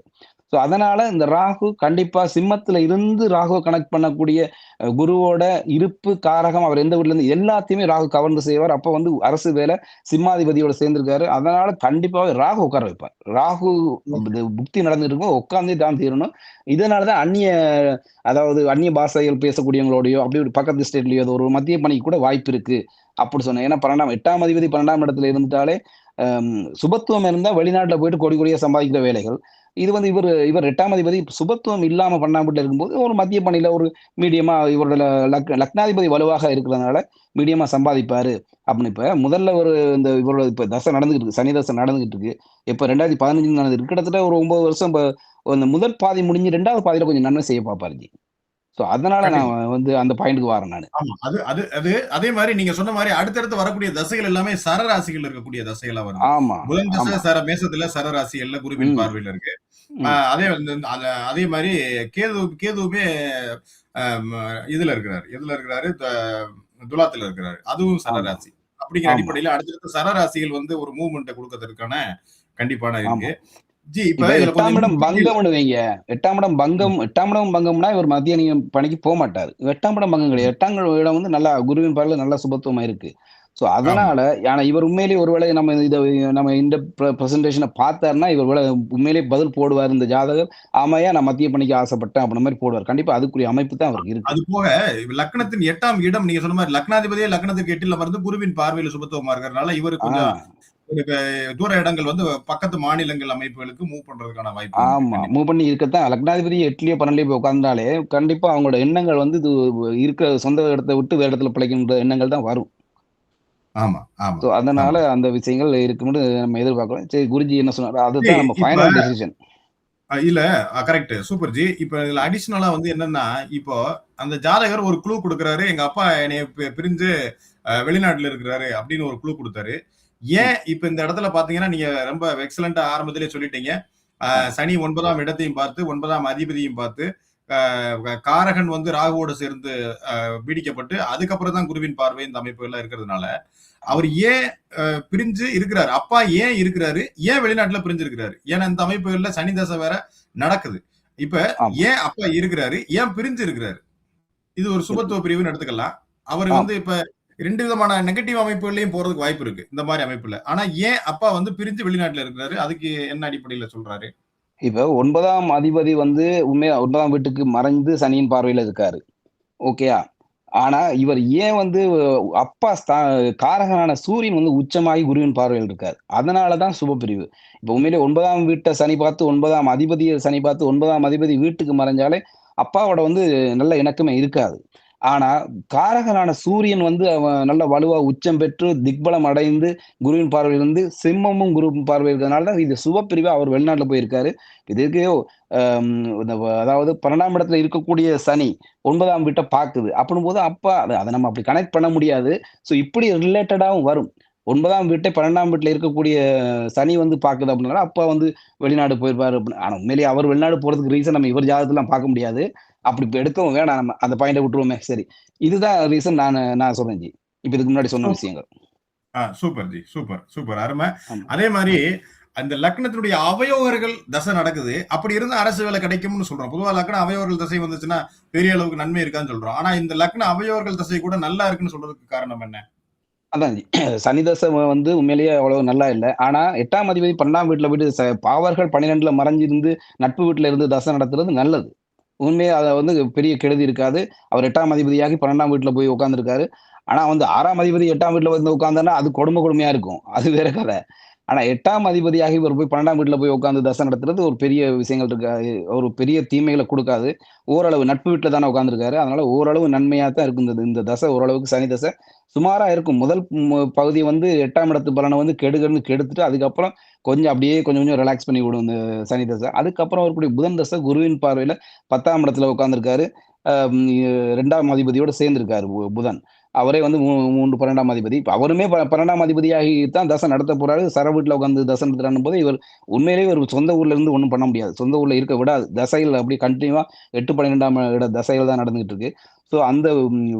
ஸோ அதனால இந்த ராகு கண்டிப்பா சிம்மத்துல இருந்து ராகுவ கனெக்ட் பண்ணக்கூடிய குருவோட இருப்பு, காரகம், அவர் எந்த வீட்ல இருந்து எல்லாத்தையுமே ராகு கவர்ந்து செய்வார். அப்ப வந்து அரசு வேலை சிம்மாதிபதியோட சேர்ந்திருக்காரு. அதனால கண்டிப்பாவே ராகு உட்கார வைப்பார். ராகு ஓகே. இது புக்தி நடந்துட்டு இருக்கும். உட்கார்ந்தே தான் தீரணும். இதனால தான் அதாவது அந்நிய பாஷைகள் பேசக்கூடியவங்களோடயோ, அப்படி ஒரு பக்கத்து ஸ்டேட்லயோ ஒரு மத்திய பணிக்கு கூட வாய்ப்பு இருக்கு. அப்படி சொன்னேன். ஏன்னா 8ஆம் அதிபதி 12ஆம் இடத்துல இருந்துட்டாலே, சுபத்துவம் இருந்தா வெளிநாட்டுல போயிட்டு கோடி கோடியா சம்பாதிக்கிற வேலைகள். இது வந்து இவர் 8ஆம் அதிபதி சுபத்துவம் இல்லாம 12ஆம் வீட்ல இருக்கும்போது, ஒரு மத்திய பணியில ஒரு மீடியமா இவரோட லக்னாதிபதி வலுவாக இருக்கிறதுனால, மீடியமா சம்பாதிப்பாரு. அப்படின்னு இப்ப முதல்ல இந்த இவரோட இப்ப தசை நடந்துகிட்டு இருக்கு. சனி தசை நடந்துகிட்டு இருக்கு. இப்ப 2015 நடந்துருக்கு. கிட்டத்தட்ட ஒரு 9 வருஷம் அந்த முதல் பாதி முடிஞ்சு 2வது பாதியில கொஞ்சம் நன்மை செய்ய பார்ப்பாரு ஜி. ஸோ அதனால நான் கண்டிப்பா. வந்து அந்த பாயிண்ட்க்கு வாரேன் நானு. ஆமா. அது அது அது அதே மாரி நீங்க சொன்ன மாரி அடுத்தடுத்து வரக்கூடிய தசைகள் எல்லாமே சரராசிகள் இருக்கக்கூடிய தசைகளா வருது. ஆமா, புதன் தசை ஆமா. மேசத்துல சரராசிகள்ல குருவின் ம், பார்வையில இருக்கு. ம். அதே வந்து அதே மாரி கேதுவுமே ம இதுல இருக்கிறாரு. எதுல இருக்கிறாரு? துலாத்துல இருக்கிறாரு. அதுவும் ஆமா, சரராசி. அப்படிங்கிற ஆமா, அடிப்படையில அடுத்தடுத்த சரராசிகள் வந்து ஒரு மூவ்மெண்ட்ட குடுக்கறதற்கான கண்டிப்பான ஆமா. இருக்கு. இப்ப இப்ப இதுல 8ஆம் கொஞ்சம் இடம் இன்னும் டீட்டெயில். பங்கம்னு வைங்க. 8ஆம் இடம் ம். பங்கம் 8ஆம் இடம் பங்கம்னா, இவர் மத்திய பணிக்கு போமாட்டாரு. 8ஆம் இடம் பங்கம் ம். கிடையாது. 8ஆம் இடம் வந்து நல்லா குருவின் பார்வையில நல்ல சுபத்துவமா இருக்கு. ஸோ ஆமா. அதனால ஆனா இவர் உண்மையிலேயே ஒருவேளை நம்ம இந்த பிரசன்டேஷன பார்த்தாருன்னா, இவர் உண்மையிலேயே பதில் போடுவாரு இந்த ஜாதகர். ஆமாய்யா நான் மத்திய பணிக்கு ஆசைப்பட்டேன் அப்படின்ற மாரி போடுவாரு. கண்டிப்பா அதுக்குரிய அமைப்பு தான் அவருக்கு இருக்கு. அது போக லக்னத்தின் 8ஆம் இடம் நீங்க சொன்ன மாரி லக்னாதிபதியே லக்னத்துக்கு 8ல அமர்ந்து குருவின் பார்வையில சுபத்துவமா இருக்கிறதுனால, இவரு ஆ. கொஞ்சம் ஒரு தூர இடங்கள் வந்து பக்கத்து மாநிலங்கள் அமைப்புகளுக்கு மூவ் பண்றதுக்கான வாய்ப்பு இருக்கு. ஆமா. கண்டிப்பா. மூவ் பண்ணி இருக்கத்தான் லக்னாதிபதி 8லயோ 12லயோ போய் உட்கார்ந்தாலே, கண்டிப்பா அவங்களோட எண்ணங்கள் வந்து இருக்கிற சொந்த இடத்த விட்டு வேற இடத்துல பிழைக்கின்ற எண்ணங்கள் தான் வரும். ஆமா, ஆமா, ஸோ, அதனால ஆமா. அந்த விஷயங்கள் இருக்கும்னு நம்ம எதிர்பார்க்கிறோம். சரி குருஜி என்ன சொன்னாரோ, அதுதான் நம்ம இப்ப ஃபைனல் டெசிஷன். இல்ல கரெக்ட். Super G. இப்ப இதுல அடிஷனலா வந்து என்னன்னா, இப்போ அந்த ஜாதகர் ஒரு க்ளூ குடுக்குறாரு. எங்க அப்பா என்னைய பிரிஞ்சு வெளிநாட்டுல இருக்கிறாரு அப்படின்னு ஒரு க்ளூ குடுத்தாரு. ம். ஏன் இப்ப இந்த இடத்துல பார்த்தீங்கன்னா, நீங்க ரொம்ப எக்ஸலென்ட்டா ஆரம்பத்திலேயே சொல்லிட்டீங்க. ஆ. சனி 9ஆம் இடத்தையும் பார்த்து, 9ஆம் அதிபதியும் பார்த்து, அ காரகன் வந்து ராகுவோடு சேர்ந்து பீடிக்கப்பட்டு, அதுக்கப்புறம் தான் குருவின் பார்வை இந்த அமைப்புகள்லாம் இருக்கிறதுனால, அவர் ஆமா, ஏன் பிரிஞ்சு இருக்கிறாரு? அப்பா ஏன் இருக்கிறாரு? ஏன் வெளிநாட்டுல பிரிஞ்சு இருக்கிறாரு? ஏன்னா இந்த அமைப்புகள்ல சனி தசை வேற நடக்குது. இப்ப ஆமா. ஏன் அப்பா இருக்கிறாரு? ஏன் பிரிஞ்சு இருக்கிறாரு? இது ஒரு இருக்கு. சுபத்துவ பிரிவுன்னு எடுத்துக்கலாம். அவரு ஆம். வந்து இப்ப 2 விதமான நெகட்டிவ் அமைப்புகள்லயும் போறதுக்கு வாய்ப்பு இருக்கு. இந்த மாரி அமைப்புல. ஆனா ஏன் அப்பா வந்து பிரிஞ்சு வெளிநாட்டுல இருக்கிறாரு? அதுக்கு என்ன அடிப்படையில சொல்றாரு? இப்ப 9ஆம் அதிபதி வந்து உண்மையா 9ஆம் வீட்டுக்கு மறைந்து சனியின் பார்வையில இருக்காரு. ஓகேயா? ஆனா, இவர் ஏன் வந்து அப்பா காரகனான சூரியன் வந்து உச்சமாகி குருவின் பார்வையில் இருக்காரு. அதனால தான் சுபப்பிரிவு. இப்ப உண்மையிலேயே 9ஆம் வீட்ட சனி பார்த்து 9ஆம் அதிபதிய சனி பார்த்து 9ஆம் அதிபதி வீட்டுக்கு மறைஞ்சாலே, அப்பாவோட வந்து நல்ல இணக்கமே இருக்காது. ஆனா, காரகனான சூரியன் வந்து அவன் நல்ல வலுவா உச்சம் பெற்று திக்பலம் அடைந்து குருவின் பார்வையில் இருந்து சிம்மமும் குருவின் பார்வையில் இருக்கிறதுனால தான் இது சுபப்பிரிவா அவர் வெளிநாட்டுல போயிருக்காரு. இதுக்கு அம் இந்த அதாவது 12ஆம் இடத்துல இருக்கக்கூடிய சனி 9ஆம் வீட்ட பாக்குது. அப்படின்னும்போது அப்பா அத நம்ம அப்படி கனெக்ட் பண்ண முடியாது. ஸோ இப்படி ரிலேட்டடாவும் வரும். 9ஆம் வீட்டை 12ஆம் வீட்ல இருக்கக்கூடிய சனி வந்து பாக்குது அப்படின்னா, அப்பா வந்து வெளிநாடு போயிருப்பாரு அப்படின்னு. ஆனா உண்மையிலேயே அவர் வெளிநாடு போறதுக்கு ரீசன் நம்ம இவர் ஜாதகத்திலாம் பார்க்க முடியாது. அப்படி இப்ப எடுக்கவும் வேணாம் நம்ம. அந்த பாயிண்ட்ட விட்டுருவோமே. சரி. இதுதான் ரீசன் நான் சொல்றேன் ஜி. இப்ப இதுக்கு முன்னாடி சொன்ன சூப்பர். விஷயங்கள். Super G. Super, super. அரும. ஆமா. அதே மாரி அந்த லக்னத்தினுடைய அவயோகர்கள் தசை நடக்குது. அப்படி இருந்தா அரசு வேலை கிடைக்கும்னு சொல்றோம். பொதுவா லக்ன அவயோகர்கள் தசை வந்துச்சுன்னா, பெரிய அளவுக்கு நன்மை இருக்கான்னு சொல்றோம். ஆனா இந்த லக்ன அவயோகர்கள் தசை கூட நல்லா இருக்குன்னு சொல்றதுக்கு காரணம் என்ன? அதான் சனி தசை வந்து உண்மையிலேயே அவ்வளவு நல்லா இல்ல. ஆனா 8ஆம் அதிபதி 12ஆம் வீட்ல போயிட்டு பாவர்கள் 12ல மறைஞ்சிருந்து நட்பு வீட்ல இருந்து தசை நடத்துறது நல்லது. உண்மையா அத வந்து பெரிய கெடுதி இருக்காது. அவர் 8ஆம் அதிபதியாகி 12ஆம் வீட்ல போய் உட்கார்ந்திருக்காரு. ஆனா வந்து 6ஆம் அதிபதி 8ஆம் வீட்ல வந்து உட்கார்ந்தார்ன்னா, அது கொடுமையா இருக்கும். அது வேற கத. ஆனா 8ஆம் அதிபதியாகி இவர் போய் 12ஆம் வீட்ல போய் உட்கார்ந்து தசை நடத்துறது ஒரு பெரிய விஷயங்கள் இருக்காது. ஒரு பெரிய தீமைகள குடுக்காது. ஓரளவு நட்பு வீட்ல தானே உட்கார்ந்திருக்காரு. அதனால ஓரளவு நன்மையா தான் இருக்கும் இந்த தசை ஓரளவுக்கு சனி தசை. சுமாரா இருக்கும். முதல் பகுதி வந்து 8ஆம் இடத்து பலன வந்து கெடுகன்னு கெடுத்துட்டு, அதுக்கப்புறம் கொஞ்சம் அப்படியே கொஞ்சம் கொஞ்சம் ரிலாக்ஸ் பண்ணி விடும் இந்த சனி தசை. அதுக்கப்புறம் வரக்கூடிய புதன் தசை குருவின் பார்வையில 10ஆம் இடத்துல உட்கார்ந்திருக்காரு. அ ம் 2ஆம் அதிபதியோட சேர்ந்திருக்காரு புதன். அவரே வந்து 3 12ஆம் அதிபதி. இப்ப அவருமே 12ஆம் அதிபதியாகி தான் தசை நடத்தப் போறாரு. சர வீட்ல உட்கார்ந்து தசை நடத்துறான்னும்போது, இவர் உண்மையிலேயே ஒரு சொந்த ஊர்ல இருந்து ஒண்ணும் பண்ண முடியாது. சொந்த ஊர்ல இருக்க விடாது. தசைகள் அப்படியே கன்டினியூவா 8, 12ஆம் இட தசைகள் தான் நடந்துகிட்டு இருக்கு. ஸோ அந்த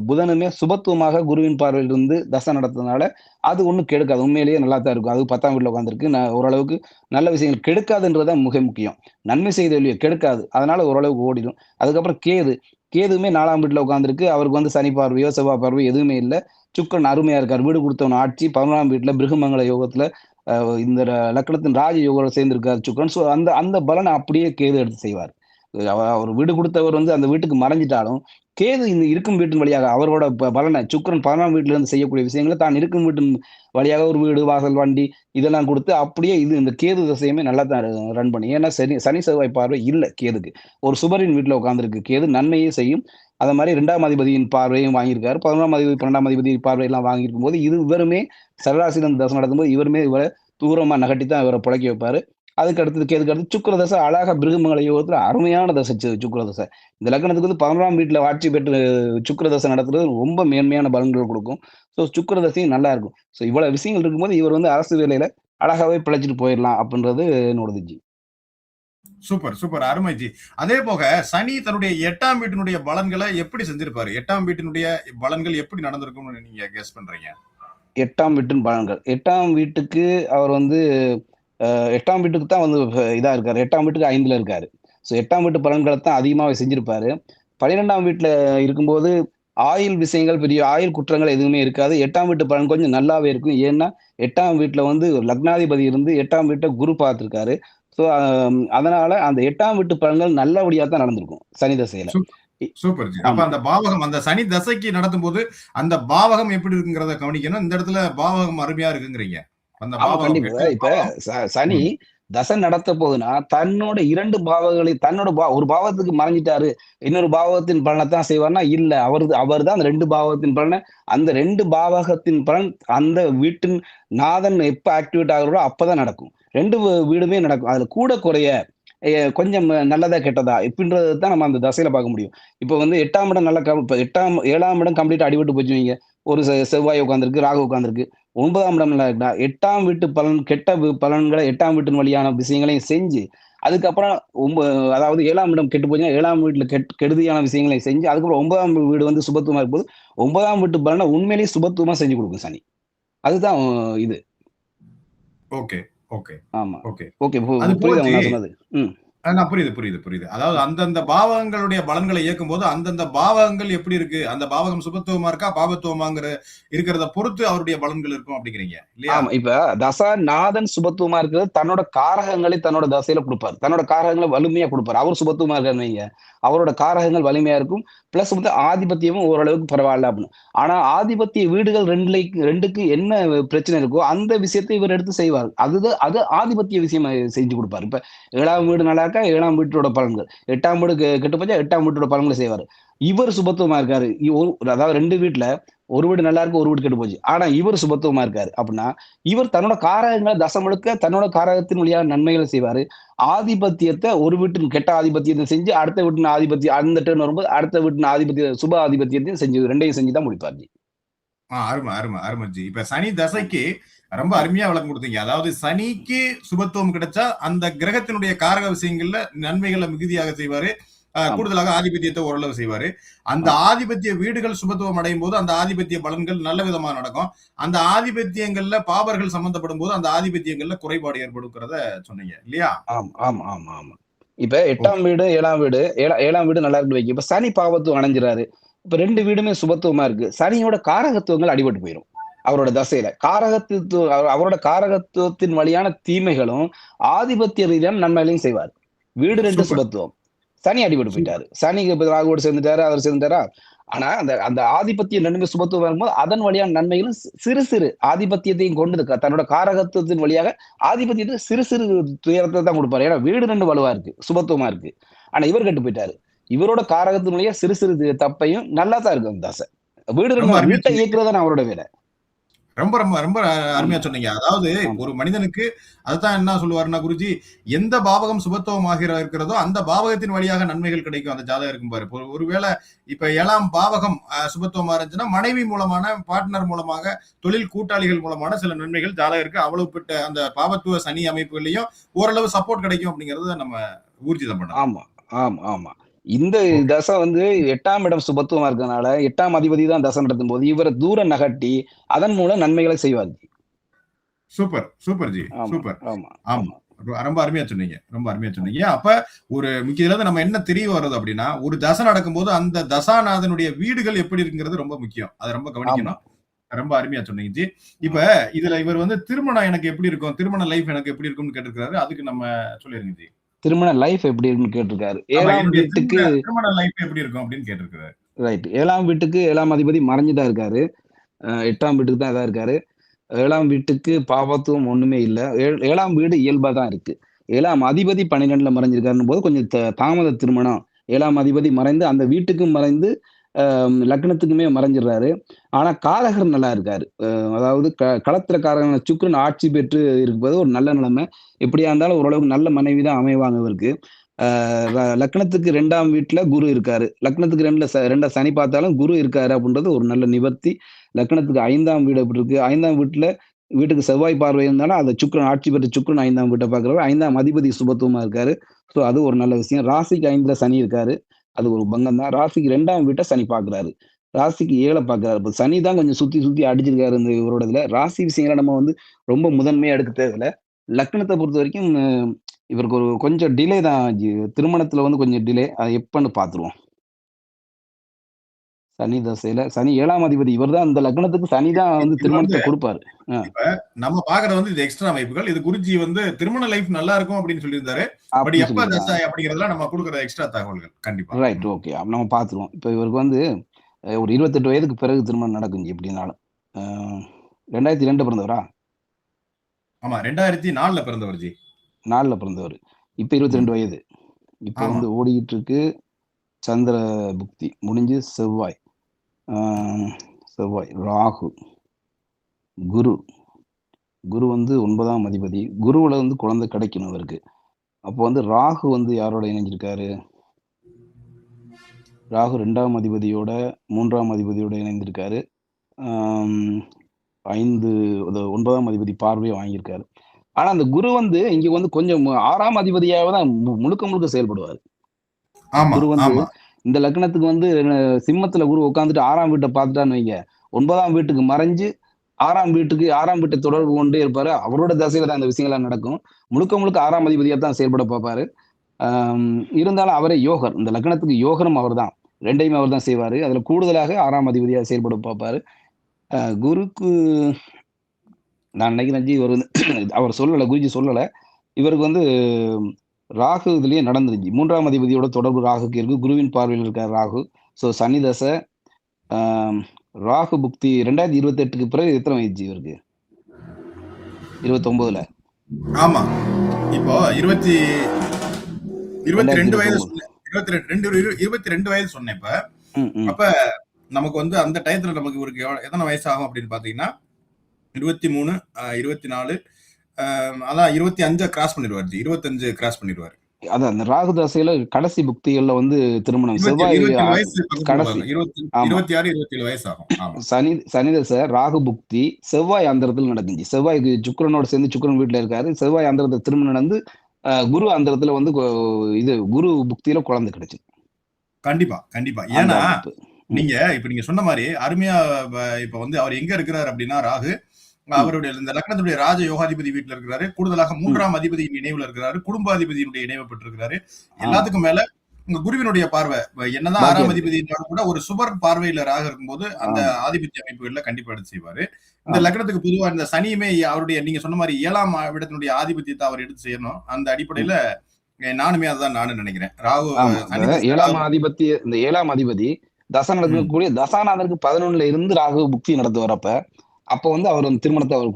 புதனுமே சுபத்துவமாக குருவின் பார்வையில் இருந்து தசை நடத்துறதுனால அது ஒண்ணும் கெடுக்காது. உண்மையிலேயே நல்லா தான் இருக்கும். அது 10ஆம் வீட்ல உட்கார்ந்திருக்கு. ஓரளவுக்கு நல்ல விஷயங்கள் கெடுக்காதுன்றது தான் மிக முக்கியம். நன்மை செய்த இல்லையோ கெடுக்காது. அதனால ஓரளவுக்கு ஓடிடும். அதுக்கப்புறம் கேது. கேதுவுமே 4ஆம் வீட்ல உட்கார்ந்திருக்கு. அவருக்கு வந்து சனி பார்வையோ, செவ்வாய் பார்வையோ எதுவுமே இல்ல. சுக்கிரன் அருமையா இருக்காரு. வீடு குடுத்தவன் ஆட்சி 11ஆம் வீட்ல பிருகுமங்கல யோகத்துல அ இந்த லக்னத்தின் ராஜ யோகம் சேர்ந்திருக்காரு சுக்கிரன். ஸோ அந்த அந்த பலன அப்படியே கேது எடுத்து செய்வார். அவர் வீடு குடுத்தவர் வந்து அந்த வீட்டுக்கு மறைஞ்சிட்டாலும், கேது இந்த இருக்கும் வீட்டின் வழியாக அவரோட பலன சுக்கிரன் 11ஆம் வீட்ல இருந்து செய்யக்கூடிய விஷயங்கள தான் இருக்கும் வீட்டின் வழியாக ஒரு வீடு, வாசல், வண்டி இதெல்லாம் குடுத்து அப்படியே இது இந்த கேது திசையுமே நல்லா தான் ரன் பண்ணி. ஏன்னா சனி, செவ்வாய் பார்வை இல்ல கேதுக்கு. ஒரு சுபரின் வீட்ல உட்கார்ந்திருக்கு கேது நன்மையே செய்யும். அத மாரி 2ஆம் அதிபதியின் பார்வையும் வாங்கியிருக்காரு. 11ஆம் அதிபதி, 12ஆம் அதிபதி பார்வையெல்லாம் வாங்கியிருக்கும்போது, இவருமே சரராசியில இந்த தசை நடக்கும்போது, இவருமே இவர தூரமா நகட்டி தான் இவர பொழைக்க வைப்பாரு. அதுக்கு அடுத்தது கேதுக்கு அடுத்து சுக்கிர தசை அழகா பிருகுமங்கல யோகத்துல அருமையான தசை சுக்கிர தசை. இந்த லக்னத்துக்கு வந்து 11ஆம் வீட்ல ஆட்சி பெற்று சுக்கிர தசை நடத்துறது ரொம்ப மேன்மையான பலன்கள் குடுக்கும். ஸோ சுக்கிர தசையும் நல்லா இருக்கும். ஸோ இவ்வளவு விஷயங்கள் இருக்கும்போது, இவர் வந்து அரசு வேலையில அழகாவே பிழைச்சுட்டு போயிரலாம் அப்படின்றது என்னோடது ஜி. Super, super. அருமை ஜி. அதே போக சனி தன்னுடைய 8ஆம் வீட்டினுடைய பலன்கள எப்படி செஞ்சிருப்பாரு? 8ஆம் வீட்டினுடைய பலன்கள் எப்படி நடந்திருக்கும்னு நீங்க கெஸ் பண்றீங்க? 8ஆம் வீட்டின் பலன்கள். 8ஆம் வீட்டுக்கு அவர் வந்து 8ஆம் வீட்டுக்கு தான் வந்து இதா இருக்காரு. 8ஆம் வீட்டுக்கு 5ல இருக்காரு. ஸோ 8ஆம் வீட்டு பலன்கள தான் அதிகமாவே செஞ்சிருப்பாரு. 12ஆம் வீட்ல இருக்கும்போது, ஆயுள் விஷயங்கள் பெரிய ஆயுள் குற்றங்கள் எதுவுமே இருக்காது. 8ஆம் வீட்டு பலன் கொஞ்சம் நல்லாவே இருக்கும். ஏன்னா, 8ஆம் வீட்ல வந்து லக்னாதிபதி இருந்து 8ஆம் வீட்ட குரு பார்த்திருக்காரு. ஸோ அதனால அந்த 8ஆம் வீட்டு பலன்கள் நல்லபடியா தான் நடந்திருக்கும். சனி தசையில. சூப் இ சூப்பர் ஜி. அப்ப ஆமா. அந்த பாவகம் அந்த சனி தசைக்கு நடத்தும்போது, அந்த பாவகம் எப்படி இருக்குங்கிறத கவனிக்கணும். இந்த இடத்துல பாவகம் அருமையா இருக்குங்கிறீங்க. அந்த ஆமா, பாவகம் கண்டிப்பா. 8ஆம் இப்ப பாவகம். சனி ம். தசை நடத்த போகுதுன்னா, தன்னோட 2 பாவங்களை தன்னோட ஒரு பாவத்துக்கு மறைஞ்சிட்டாரு. இன்னொரு பாவகத்தின் பலனத்தான் செய்வார்ன்னா, இல்ல. அவர் தான் அந்த 2 பாவகத்தின் பலன அந்த 2 பாவகத்தின் பலன் அந்த வீட்டின் நாதன் எப்ப ஆக்டிவேட் ஆகுறோ அப்பதான் நடக்கும். 2 வீடுமே நடக்கும். அதுல கூட குறைய கொஞ்சம் நல்லதா, கெட்டதா இப்படின்றத தான் நம்ம அந்த தசையில பார்க்க முடியும். இப்ப வந்து 8ஆம் இடம் நல்லா இப்ப 7ஆம் இடம் கம்ப்ளீட்டா அடிபட்டு போச்சுன்னு வைங்க. ஒரு செவ்வாய் உட்கார்ந்திருக்கு, ராகு உட்கார்ந்திருக்கு. 9ஆம் இடம் நல்லா இருக்குன்னா, 8ஆம் வீட்டு பலன் கெட்ட பலன்கள 8ஆம் வீட்டின் வழியான விஷயங்களையும் செஞ்சு, அதுக்கப்புறம் அதாவது 7ஆம் இடம் கெட்டு போச்சுன்னா, 7ஆம் வீட்ல கெடுதியான விஷயங்களை செஞ்சு, அதுக்கப்புறம் 9ஆம் வீடு வந்து சுபத்துவமா இருக்கும்போது, 9ஆம் வீட்டு பலன உண்மையிலேயே சுபத்துவமா செஞ்சு குடுக்கும் சனி. அதுதான் இது. ஓகே, ஓகே, ஆமா. ஓகே. ஓகே. அது போக புரியுதா ஜி நான் சொன்னது? ம். நான் புரியுது, புரியுது, புரியுது. அதாவது அந்தந்த பாவகங்களுடைய பலன்களை இயக்கும்போது, அந்தந்த பாவகங்கள் எப்படி இருக்கு? அந்த பாவகம் சுபத்துவமா இருக்கா? பாபத்துவமாங்கிற இருக்கிறத பொறுத்து அவருடைய பலன்கள் இருக்கும் அப்படிங்கிறீங்க. இல்லையா? ஆமா. இப்ப தசாநாதன் சுபத்துவமா இருக்கிறது தன்னோட காரகங்களை தன்னோட தசையில குடுப்பாரு. தன்னோட காரகங்கள வலிமையா குடுப்பாரு. அவரு சுபத்துவமா இருக்காருன்னு வைங்க. அவரோட காரகங்கள் வலிமையா இருக்கும். பிளஸ் வந்து ஆதிபத்தியமும் ஓரளவுக்கு பரவால்ல அப்படின்னு. ஆனா ஆதிபத்திய வீடுகள் 2க்கு என்ன பிரச்சனை இருக்கோ, அந்த விஷயத்தை இவர் எடுத்து செய்வார். அது ஆதிபத்திய விஷயம் செஞ்சு குடுப்பாரு. இப்ப 7ஆம் வீடு நல்லா இருக்கா, 7ஆம் வீட்டோட பலன்கள். 8ஆம் வீடு கெட்டு போச்சா, 8ஆம் வீட்டோட பலன்கள செய்வாரு. இவர் சுபத்துவமா இருக்காரு. அதாவது 2 வீட்ல ஒரு வீடு நல்லா இருக்கு, ஒரு வீடு கெட்டு போச்சு. ஆனா இவர் சுபத்துவமா இருக்காரு. அப்படின்னா, இவர் தன்னோட காரகங்கள தசை முழுக்க தன்னோட காரகத்தின் வழியாக நன்மைகள செய்வாரு. ஆதிபத்தியத்த ஒரு வீட்டின் கெட்ட ஆதிபத்தியத்த செஞ்சு, அடுத்த வீட்டின் ஆதிபத்தியம் அந்த டர்ன் வரும்போது, அடுத்த வீட்டின் சுப ஆதிபத்தியத்தையும் செஞ்சு 2யும் செஞ்சு தான் முடிப்பார் ஜி. அரும, அரும, அரும ஜி. இப்ப சனி தசைக்கு ரொம்ப அருமையா விளக்கம் குடுத்தீங்க. அதாவது சனிக்கு சுபத்துவம் கிடைச்சா, அந்த கிரகத்தினுடைய காரக விஷயங்கள்ல நன்மைகள மிகுதியாக செய்வாரு. ஆமா, கூடுதலாக ஆதிபத்தியத்த ஓரளவு செய்வாரு. அந்த ஆமா, ஆதிபத்திய வீடுகள் சுபத்துவம் அடையும்போது, அந்த ஆதிபத்திய பலன்கள் நல்ல விதமா நடக்கும். அந்த ஆதிபத்தியங்கள்ல பாபர்கள் சம்பந்தப்படும்போது, அந்த ஆதிபத்தியங்கள்ல குறைபாடு ஏற்படுங்கிறத சொன்னீங்க. இல்லையா? ஆமா, ஆமா, ஆமா, ஆமா. இப்ப 8ஆம் ஓகே. வீடு, 7ஆம் வீடு, 7ஆம் வீடு நல்லா இருக்குன்னு வைங்க. இப்ப சனி பாவத்துவம் அடைஞ்சுறாரு. இப்ப 2 வீடுமே சுபத்துவமா இருக்கு. சனியோட காரகத்துவங்கள் அடிபட்டு போயிரும். அவரோட தசையில. அவரோட காரகத்துவத்தின் வழியான தீமைகளும், ஆதிபத்திய ரீதியான நன்மைகளையும் செய்வார். வீடு 2 சூப்பர், சுபத்துவம். சனி அடிபட்டு போயிட்டாரு. சூப்பர். சனிக்கு இப்ப ராகுவோட சேர்ந்துட்டாரு, அவர் சேர்ந்துட்டாரா? ஆனா, அந்த அந்த ஆதிபத்தியம் 2மே சுபத்துவம் வரும்போது, அதன் வழியான நன்மைகளும் சிறு சிறு ஆதிபத்தியத்தையும் கொண்டு தன்னோட காரகத்துவத்தின் வழியாக ஆதிபத்தியத்துக்கு சிறு சிறு துயரத்த தான் குடுப்பாரு. ஏன்னா வீடு 2 வலுவா இருக்கு. சுபத்துவமா இருக்கு. ஆனா இவர் கெட்டு போயிட்டாரு. இவரோட காரகத்தின் வழியா சிறு சிறு தப்பையும் நல்லா தான் இருக்கு அந்த தசை. வீடு ரொம்ப 2 அருமையா வீட்ட சொன்னீங்க. இயக்குறது தான் அவரோட வேலை. ரொம்ப ரொம்ப ரொம்ப அருமையா ஆமா, சொன்னீங்க. அதாவது ஆமா, ஒரு மனிதனுக்கு அதுதான் என்ன சொல்லுவாருன்னா குருஜி, எந்த பாவகம் சுபத்துவமாக இருக்கிறதோ, அந்த பாவகத்தின் வழியாக நன்மைகள் கிடைக்கும் அந்த ஜாதகம் இருக்கும் பாரு. ஒருவேளை இப்ப 7ஆம் பாவகம் சுபத்துவமா இருந்துச்சுன்னா, மனைவி மூலமான, பார்ட்னர் மூலமாக, தொழில் கூட்டாளிகள் மூலமான சில நன்மைகள் ஜாதகருக்கு அவ்வளவுப்பட்ட அந்த பாவத்துவ சனி அமைப்புகளையும் ஓரளவு சப்போர்ட் கிடைக்கும் அப்படிங்கிறத நம்ம ஊர்ஜிதம் பண்ணலாம். ஆமா, ஆமா, ஆமா. இந்த ஓகே. தசை வந்து 8ஆம் இடம் சுபத்துவமா இருக்கனால 8ஆம் அதிபதி தான் தசை நடத்தும் போது இவரை தூரம் நகட்டி அதன் மூலம் நன்மைகளை செய்வார். Super, super G. ஆமா, சூப்பர். ஆமா, ஆமா. ஆமா, ரொம்ப அருமையா சொன்னீங்க. ரொம்ப அருமையா ஆமா, சொன்னீங்க. அப்ப ஒரு இதுலருந்து நம்ம என்ன தெரிய வர்றது அப்படின்னா, ஒரு தசை நடக்கும்போது அந்த தசாநாதனுடைய வீடுகள் எப்படி இருக்குங்கிறது ரொம்ப முக்கியம். அத ரொம்ப ஆமா, கவனிக்கணும். ரொம்ப அருமையா சொன்னீங்க ஜி. இப்ப ஆமா. இதுல இவர் வந்து திருமணம் எனக்கு எப்படி இருக்கும்? திருமண லைஃப் எனக்கு எப்படி இருக்கும்னு கேட்டிருக்காரு. அதுக்கு நம்ம சொல்லிருங்க ஜி. திருமண லைஃப் எப்படி இருக்குன்னு கேட்டிருக்காரு. ஆமா, 7ஆம் என்னுடைய வீட்டுக்கு திருமண லைஃப் எப்படி இருக்கும் அப்படின்னு கேட்டிருக்காரு. ரைட். 7ஆம் வீட்டுக்கு 7ஆம் அதிபதி மறைஞ்சு தான் இருக்காரு. 8ஆம் வீட்டுக்கு தான் இதா இருக்காரு. 7ஆம் வீட்டுக்கு பாபத்துவம் ஒண்ணுமே இல்ல. 7ஆம் வீடு இயல்பா தான் இருக்கு. 7ஆம் அதிபதி 12ல மறைஞ்சிருக்காருன்னும் போது கொஞ்சம் தாமத திருமணம். 7ஆம் அதிபதி மறைந்து அந்த வீட்டுக்கும் மறைந்து, லக்னத்துக்குமே மறைஞ்சிடுறாரு. ஆனா காரகர் நல்லா இருக்காரு. அதாவது களத்திரக்காரகனான சுக்கிரன் ஆட்சி பெற்று இருப்பது ஒரு நல்ல நிலைமை. எப்படியா இருந்தாலும் ஓரளவுக்கு நல்ல மனைவி தான் அமைவாங்க இவருக்கு. அ லக்னத்துக்கு 2ஆம் வீட்ல குரு இருக்காரு. லக்னத்துக்கு 2ல சனி பார்த்தாலும் குரு இருக்காரு அப்படின்றது ஒரு நல்ல நிவர்த்தி. லக்னத்துக்கு 5ஆம் வீடு எப்படி இருக்கு? 5ஆம் வீட்ல வீட்டுக்கு செவ்வாய் பார்வை இருந்தாலும், அத சுக்கிரன் ஆட்சி பெற்ற சுக்கிரன் 5ஆம் வீட்ட பார்க்கிறவர். 5ஆம் அதிபதி சுபத்துவமா இருக்காரு. ஸோ அது ஒரு நல்ல விஷயம். ராசிக்கு 5ல சனி இருக்காரு. அது ஒரு பங்கம் தான். ராசிக்கு 2ஆம் வீட்ட சனி பார்க்கிறாரு. ராசிக்கு 7 பார்க்கிறாரு. இப்ப சனி தான் கொஞ்சம் சுத்தி சுத்தி அடிச்சிருக்காரு இந்த இவரோட இதுல. ராசி விஷயங்கள நம்ம வந்து ரொம்ப முதன்மையா எடுக்க தேவையில்ல. லக்னத்த பொறுத்தவரைக்கும் இவருக்கு ஒரு கொஞ்சம் டிலே தான் திருமணத்துல வந்து கொஞ்சம் டிலே. அது எப்பன்னு பார்த்துருவோம். சனி தசையில சனி 7ஆம் அதிபதி. இவர் தான் இந்த லக்னத்துக்கு சனி தான் வந்து இது வந்து திருமணத்த குடுப்பாரு. அ. இப்ப நம்ம பார்க்கிறது வந்து இது எக்ஸ்ட்ரா அமைப்புகள். இது குருஜி வந்து திருமண லைஃப் நல்லா இருக்கும் அப்படின்னு சொல்லியிருந்தாரு. பட் அப்படின்னு எப்ப சொல்லியிருக்காங்க. தசை அப்படிங்கிறதெல்லாம் நம்ம குடுக்குற எக்ஸ்ட்ரா தகவல்கள். கண்டிப்பா. ரைட். ஓகே. நம்ம பார்த்துருவோம். இப்ப இவருக்கு வந்து ஒரு 28 வயதுக்கு பிறகு திருமணம் நடக்கும் எப்படினாலும். அ 2002 பிறந்தவரா? ஆமா, 2004ல பிறந்தவர் ஜி. 4ல பிறந்தவரு. இப்ப ம். 22 வயது. இப்ப ஆமா. வந்து ஓடிக்கிட்டு இருக்கு. சந்திர புக்தி முடிஞ்சு செவ்வாய். அ செவ்வாய், ராகு, குரு. குரு வந்து 9ஆம் அதிபதி. குருவுல வந்து குழந்தை கிடைக்கணும் இவருக்கு. அப்போ வந்து ராகு வந்து யாரோட இணைஞ்சிருக்காரு? ராகு 2ஆம் அதிபதியோட, 3ஆம் அதிபதியோட இணைந்திருக்காரு. ஆம் 5 அது 9ஆம் அதிபதி பார்வைய வாங்கியிருக்காரு. ஆனா, அந்த குரு வந்து இங்க வந்து கொஞ்சம் 6ஆம் அதிபதியாவே தான் முழுக்க முழுக்க செயல்படுவாரு. ஆமா, குரு வந்து ஆமா. இந்த லக்னத்துக்கு வந்து சிம்மத்துல குரு உட்கார்ந்துட்டு 6ஆம் வீட்ட பார்த்துட்டான்னு வைங்க, 9ஆம் வீட்டுக்கு மறைஞ்சு 6ஆம் வீட்ட தொடர்பு கொண்டே இருப்பாரு. அவரோட தசையில தான் இந்த விஷயங்கள்லாம் நடக்கும். முழுக்க முழுக்க 6ஆம் அதிபதியா தான் செயல்பட பார்ப்பாரு. ஆம், இருந்தாலும் அவரே யோகர். இந்த லக்னத்துக்கு யோகரும் அவர்தான். 2யுமே அவர் தான் செய்வாரு. அதுல கூடுதலாக 6ஆம் அதிபதியா செயல்பட பார்ப்பாரு. குருக்கு நான் நினைக்கிறேன் இவர் வந்து அவர் சொல்லல, குருஜி சொல்லல. இவருக்கு வந்து ராகு இதுலயே நடந்துருச்சு. 3ஆம் அதிபதியோட தொடர்பு ராகுக்கு இருக்கு. குருவின் பார்வையில இருக்கார் ராகு. ஸோ சனி தசை, ஆ ராகு புக்தி 2028க்கு பிறகு எத்தன வயசு இவருக்கு? 29ல. ஆமா. இப்போ 22 வயது 2029. சொன்னேன். 22 வயது சொன்னேன் இப்ப. ம், ம். அப்ப நமக்கு வந்து அந்த டயத்துல நமக்கு இவருக்கு எத்தனை வயசு ஆகும் அப்படின்னு பாத்தீங்கன்னா, 23, 24, அதான் 25 கிராஸ் பண்ணிடுவாரு ஜி. 25 கிராஸ் பண்ணிடுவாரு. அதான் அந்த ராகு தசையில கடைசி புக்திகள்ல வந்து திருமணம். 27, செவ்வாய் 27 வயசு பக்கத்துல கடைசி. வரும். 20, ஆமா. 26, 27 வயசு ஆகும். ஆமா. சனி சனி தசை, ராகு புக்தி, செவ்வாய் அந்தரத்துல நடந்துச்சு. செவ்வாய்க்கு சுக்கிரனோட சேர்ந்து சுக்கிரன் வீட்ல இருக்காரு. செவ்வாய் அந்தரத்துல திருமணம் நடந்து, குரு அந்தரத்துல வந்து இது குரு புக்தியில குழந்தை கிடைச்சுது. கண்டிப்பா, கண்டிப்பா. அந்த ஏன்னா, அமைப்பு. ம், நீங்க சொன்ன மாரி அருமையா இப்ப வந்து அவர் எங்க இருக்கிறாரு அப்படின்னா, ராகு ம், அவருடைய இந்த லக்னத்துடைய ராஜ யோகாதிபதி வீட்டுல இருக்கிறாரு. கூடுதலாக ம். 3ஆம் அதிபதியின் நினைவுல இருக்கிறாரு. குடும்பாதிபதியினுடைய இணைவு பெற்றிருக்கிறாரு. ஆமா. எல்லாத்துக்கும் மேல உங்க குருவினுடைய பார்வை என்னதான் 6ஆம் பாக்கியாதிபதி. அதிபதி இருந்தாலும் கூட ஒரு சுபர் பார்வையில ராகு இருக்கும்போது அந்த ஆமா, ஆதிபத்திய அமைப்புகள்ல கண்டிப்பா எடுத்து செய்வாரு. இந்த ஆமா. லக்னத்துக்கு பொதுவா இந்த சனியுமே அவருடைய நீங்க சொன்ன மாரி 7ஆம் இடத்தினுடைய ஆதிபத்தியத்தை அவர் எடுத்து செய்யணும். அந்த ம். அடிப்படையில நானுமே அதான் நானும் நினைக்கிறேன். ராகு ஆமா. சனி இந்த தசை 7ஆம் ராகு. அதிபத்திய இந்த 7ஆம் அதிபதி தசை ம். நடக்கக்கூடிய தசாநாதனுக்கு 11ல இருந்து ராகு புக்தி நடத்து வரப்ப, அப்ப வந்து அவர் வந்து திருமணத்த அவர்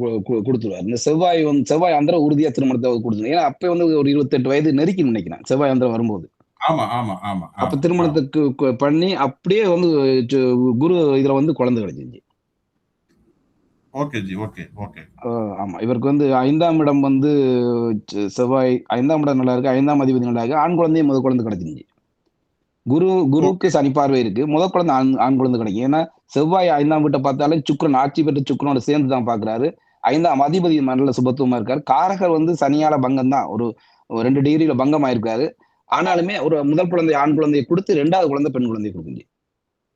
குடுத்துருவாரு. இந்த செவ்வாய் வந்து செவ்வாய் அந்தரம் உறுதியா திருமணத்த அவர் குடுத்துரும். ஏன்னா, அப்ப வந்து ஒரு 28 வயது நெருக்கின்னு நெனைக்கிறேன். செவ்வாய் அந்தரம் வரும்போது. ஆமா, ஆமா, ஆமா, அப்ப ஆமா, ஆமா. திருமணத்துக்கு பண்ணி அப்படியே வந்து சு குரு இதுல வந்து குழந்தை கிடைச்சிருச்சு. ஓகே ஜி. Okay, okay. அ ஆமா. இவருக்கு வந்து 5ஆம் இடம் வந்து செவ்வாய் 5ஆம் இடம் நல்லா இருக்கு. 5ஆம் அதிபதி நல்லா இருக்கு. ஆண் குழந்தையும் முதல் குழந்தை கிடைச்சிருச்சு. குருவுக்கு ஓகே. சனி பார்வை இருக்கு. முதல் குழந்தை ஆண் குழந்தை கிடைக்கும். ஏன்னா, செவ்வாய் 5ஆம் வீட்ட பார்த்தாலே சுக்கிரன் ஆட்சி பெற்ற சுக்கிரனோட சேர்ந்து தான் பார்க்கிறாரு. 5ஆம் அதிபதி நல்ல சுபத்துவமா இருக்காரு. காரகர் வந்து சனியால பங்கம் தான். ஒரு 2 டிகிரில பங்கம் ஆயிருக்காரு. ஆனாலுமே ஒரு முதல் குழந்தை ஆண் குழந்தையை கொடுத்து 2வது குழந்தை பெண் குழந்தையை கொடுக்கும் G.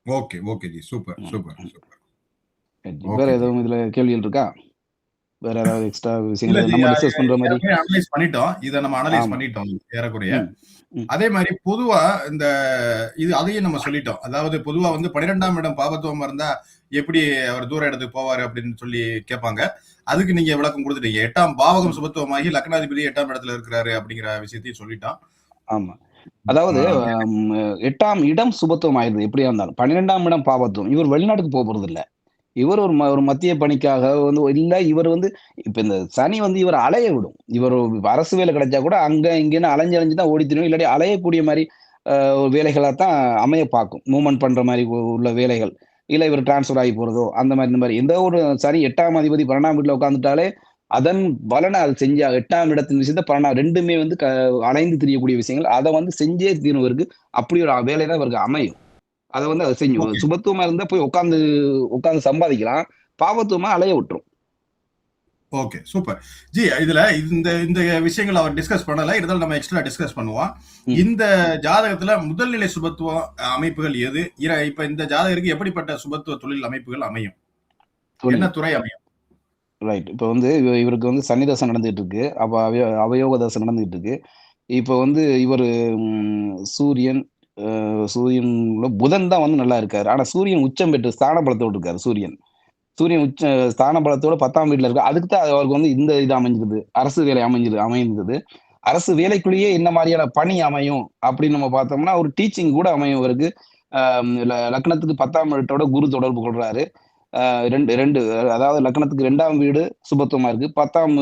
Okay okay G, super super super. வேற ஓகே ஜி. எதுவும் இதுல கேள்விகள் இருக்கா? வேற ஏதாவது எக்ஸ்ட்ரா இல்ல விஷயங்கள் ஜி, நம்ம டிஸ்கஸ் பண்ற மாதிரி? ஏற்கனவே அனலைஸ் பண்ணிட்டோம். இத நம்ம அனலைஸ் ஆமா. பண்ணிட்டோம் ஏறக்குறைய. ம், ம். அதே மாதிரி பொதுவா இந்த அதையும் நம்ம சொல்லிட்டோம். அதாவது பொதுவா வந்து 12ஆம் இடம் பாபத்துவமா இருந்தா எப்படி அவர் தூர இடத்துக்கு போவாரு அப்படின்னு சொல்லி கேட்பாங்க. அதுக்கு நீங்க விளக்கம் கொடுத்துட்டீங்க. 8ஆம் பாவகம் சுபத்துவமாகி லக்னாதிபதி 8ஆம் இடத்துல இருக்கிறாரு அப்படிங்கிற விஷயத்தையும் சொல்லிட்டோம். ஆமா. அதாவது 8ஆம் இடம் சுபத்துவம் ஆயிருது எப்படியா இருந்தாலும். 12ஆம் இடம் பாபத்துவம். இவர் வெளிநாட்டுக்கு போறது இல்ல. இவர் ஒரு மத்திய பணிக்காக வந்து இல்ல இவர் வந்து இப்ப இந்த சனி வந்து இவர் அலைய விடும். இவர் அரசு வேலை கிடைச்சா கூட அங்க இங்கன்னு அலைஞ்சு அலைஞ்சு தான் ஓடி திரியும். இல்லாட்டி அலையக்கூடிய மாரி வேலைகளா தான் அமைய பார்க்கும். மூவ்மெண்ட் பண்ற மாரி உள்ள வேலைகள். இல்ல இவர் டிரான்ஸ்ஃபர் ஆகி போறதோ, அந்த மாரி இந்த மாரி எந்த ஒரு சனி 8ஆம் அதிபதி 12ஆம் வீட்ல உட்கார்ந்துட்டாலே, அதன் பலன அது செஞ்சா 8ஆம் இடத்தின் விஷயத்த 12 2மே வந்து அலைந்து திரியக்கூடிய விஷயங்கள். அத வந்து செஞ்சே தீரும் இவருக்கு. அப்படி ஒரு வேலை தான் இவருக்கு அமையும். அத வந்து அது செஞ்சு ஓகே சுபத்துவமா இருந்தா போய் உட்கார்ந்து சம்பாதிக்கலாம். பாவத்துவமா அலைய விட்டுரும். Okay super G. இதுல இந்த இந்த விஷயங்கள் அவர் டிஸ்கஸ் பண்ணல, இருந்தாலும் நம்ம எக்ஸ்ட்ரா டிஸ்கஸ் பண்ணுவோம். இந்த ஜாதகத்துல முதல் நிலை சுபத்துவ அமைப்புகள் எது? இப்ப இந்த ஜாதகருக்கு எப்படிப்பட்ட சுபத்துவ தொழில் அமைப்புகள் அமையும்? என்ன துறை அமையும்? ரைட். இப்ப வந்து இவருக்கு வந்து சனி தசை நடந்துட்டு இருக்கு. அப்ப அவயோக தசை நடந்துட்டு இருக்கு. இப்ப வந்து இவரு சூரியன் சூரியன்ல புதன் தான் வந்து நல்லா இருக்காரு. ஆனா சூரியன் உச்சம் பெற்று ஸ்தான பலத்தோட இருக்காரு சூரியன். சூரியன் உச்ச ஸ்தான பலத்தோட 10ஆம் வீட்ல இருக்கு. அதுக்கு தான் அவருக்கு வந்து இந்த இது அமைஞ்சிருது. அரசு வேலை அமைந்தது. அரசு வேலைக்குள்ளேயே என்ன மாரியான பணி அமையும் அப்படின்னு நம்ம பார்த்தோம்னா, ஒரு டீச்சிங் கூட அமையும் இவருக்கு. லக்னத்துக்கு 10ஆம் வீட்டோட குரு தொடர்பு கொள்றாரு. 2 அதாவது லக்னத்துக்கு 2ஆம் வீடு சுபத்துவமா இருக்கு. 10ஆம்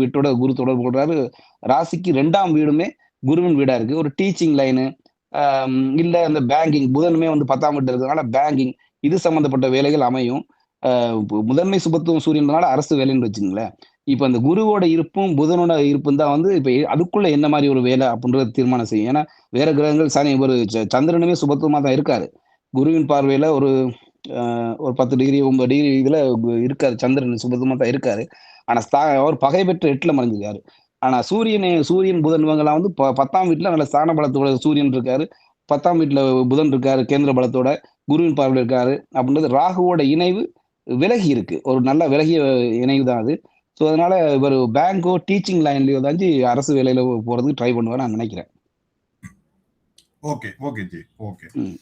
வீட்டோட குரு தொடர்பு கொள்றாரு. ராசிக்கு 2ஆம் வீடுமே குருவின் வீடா இருக்கு. ஒரு டீச்சிங் லைனு, இல்ல இந்த பேங்கிங் புதனுமே வந்து 10ஆம் வீட்ல இருக்கிறதுனால பேங்கிங் இது சம்பந்தப்பட்ட வேலைகள் அமையும். முதன்மை சுபத்துவம் சூரியன்றனால அரசு வேலைன்னு வச்சுக்கங்களேன். இப்ப அந்த குருவோட இருப்பும், புதனோட இருப்பும் தான் வந்து இப்ப அதுக்குள்ள என்ன மாரி ஒரு வேலை அப்படின்றத தீர்மானம் செய்யும். ஏன்னா, வேற கிரகங்கள் சனி ஒரு சந்திரனுமே சுபத்துவமா தான் இருக்காரு. குருவின் பார்வையில ஒரு 10 டிகிரி 9 டிகிரி இதுல இருக்காரு. சந்திரன் சுபத்துவமா தான் இருக்காரு. ஆனா அவர் பகை பெற்று 8ல மறைஞ்சிருக்காரு. ஆனா சூரியன், புதன் இவங்கலாம் வந்து 10ஆம் வீட்ல நல்ல ஸ்தான பலத்தோட சூரியன் இருக்காரு. 10ஆம் வீட்ல புதன் இருக்காரு. கேந்திர பலத்தோட. குருவின் பார்வையில இருக்காரு. அப்படின்றது ராகுவோட இணைவு விலகி இருக்கு. ஒரு நல்ல விலகிய இணைவு தான் அது. ஸோ அதனால இவரு பேங்கோ, டீச்சிங் லைன்லயோ தான்ச்சு அரசு வேலையில போறதுக்கு ட்ரை பண்ணுவார்ன்னு நான் நினைக்கிறேன். Okay okay ji. ஓகே. ம்.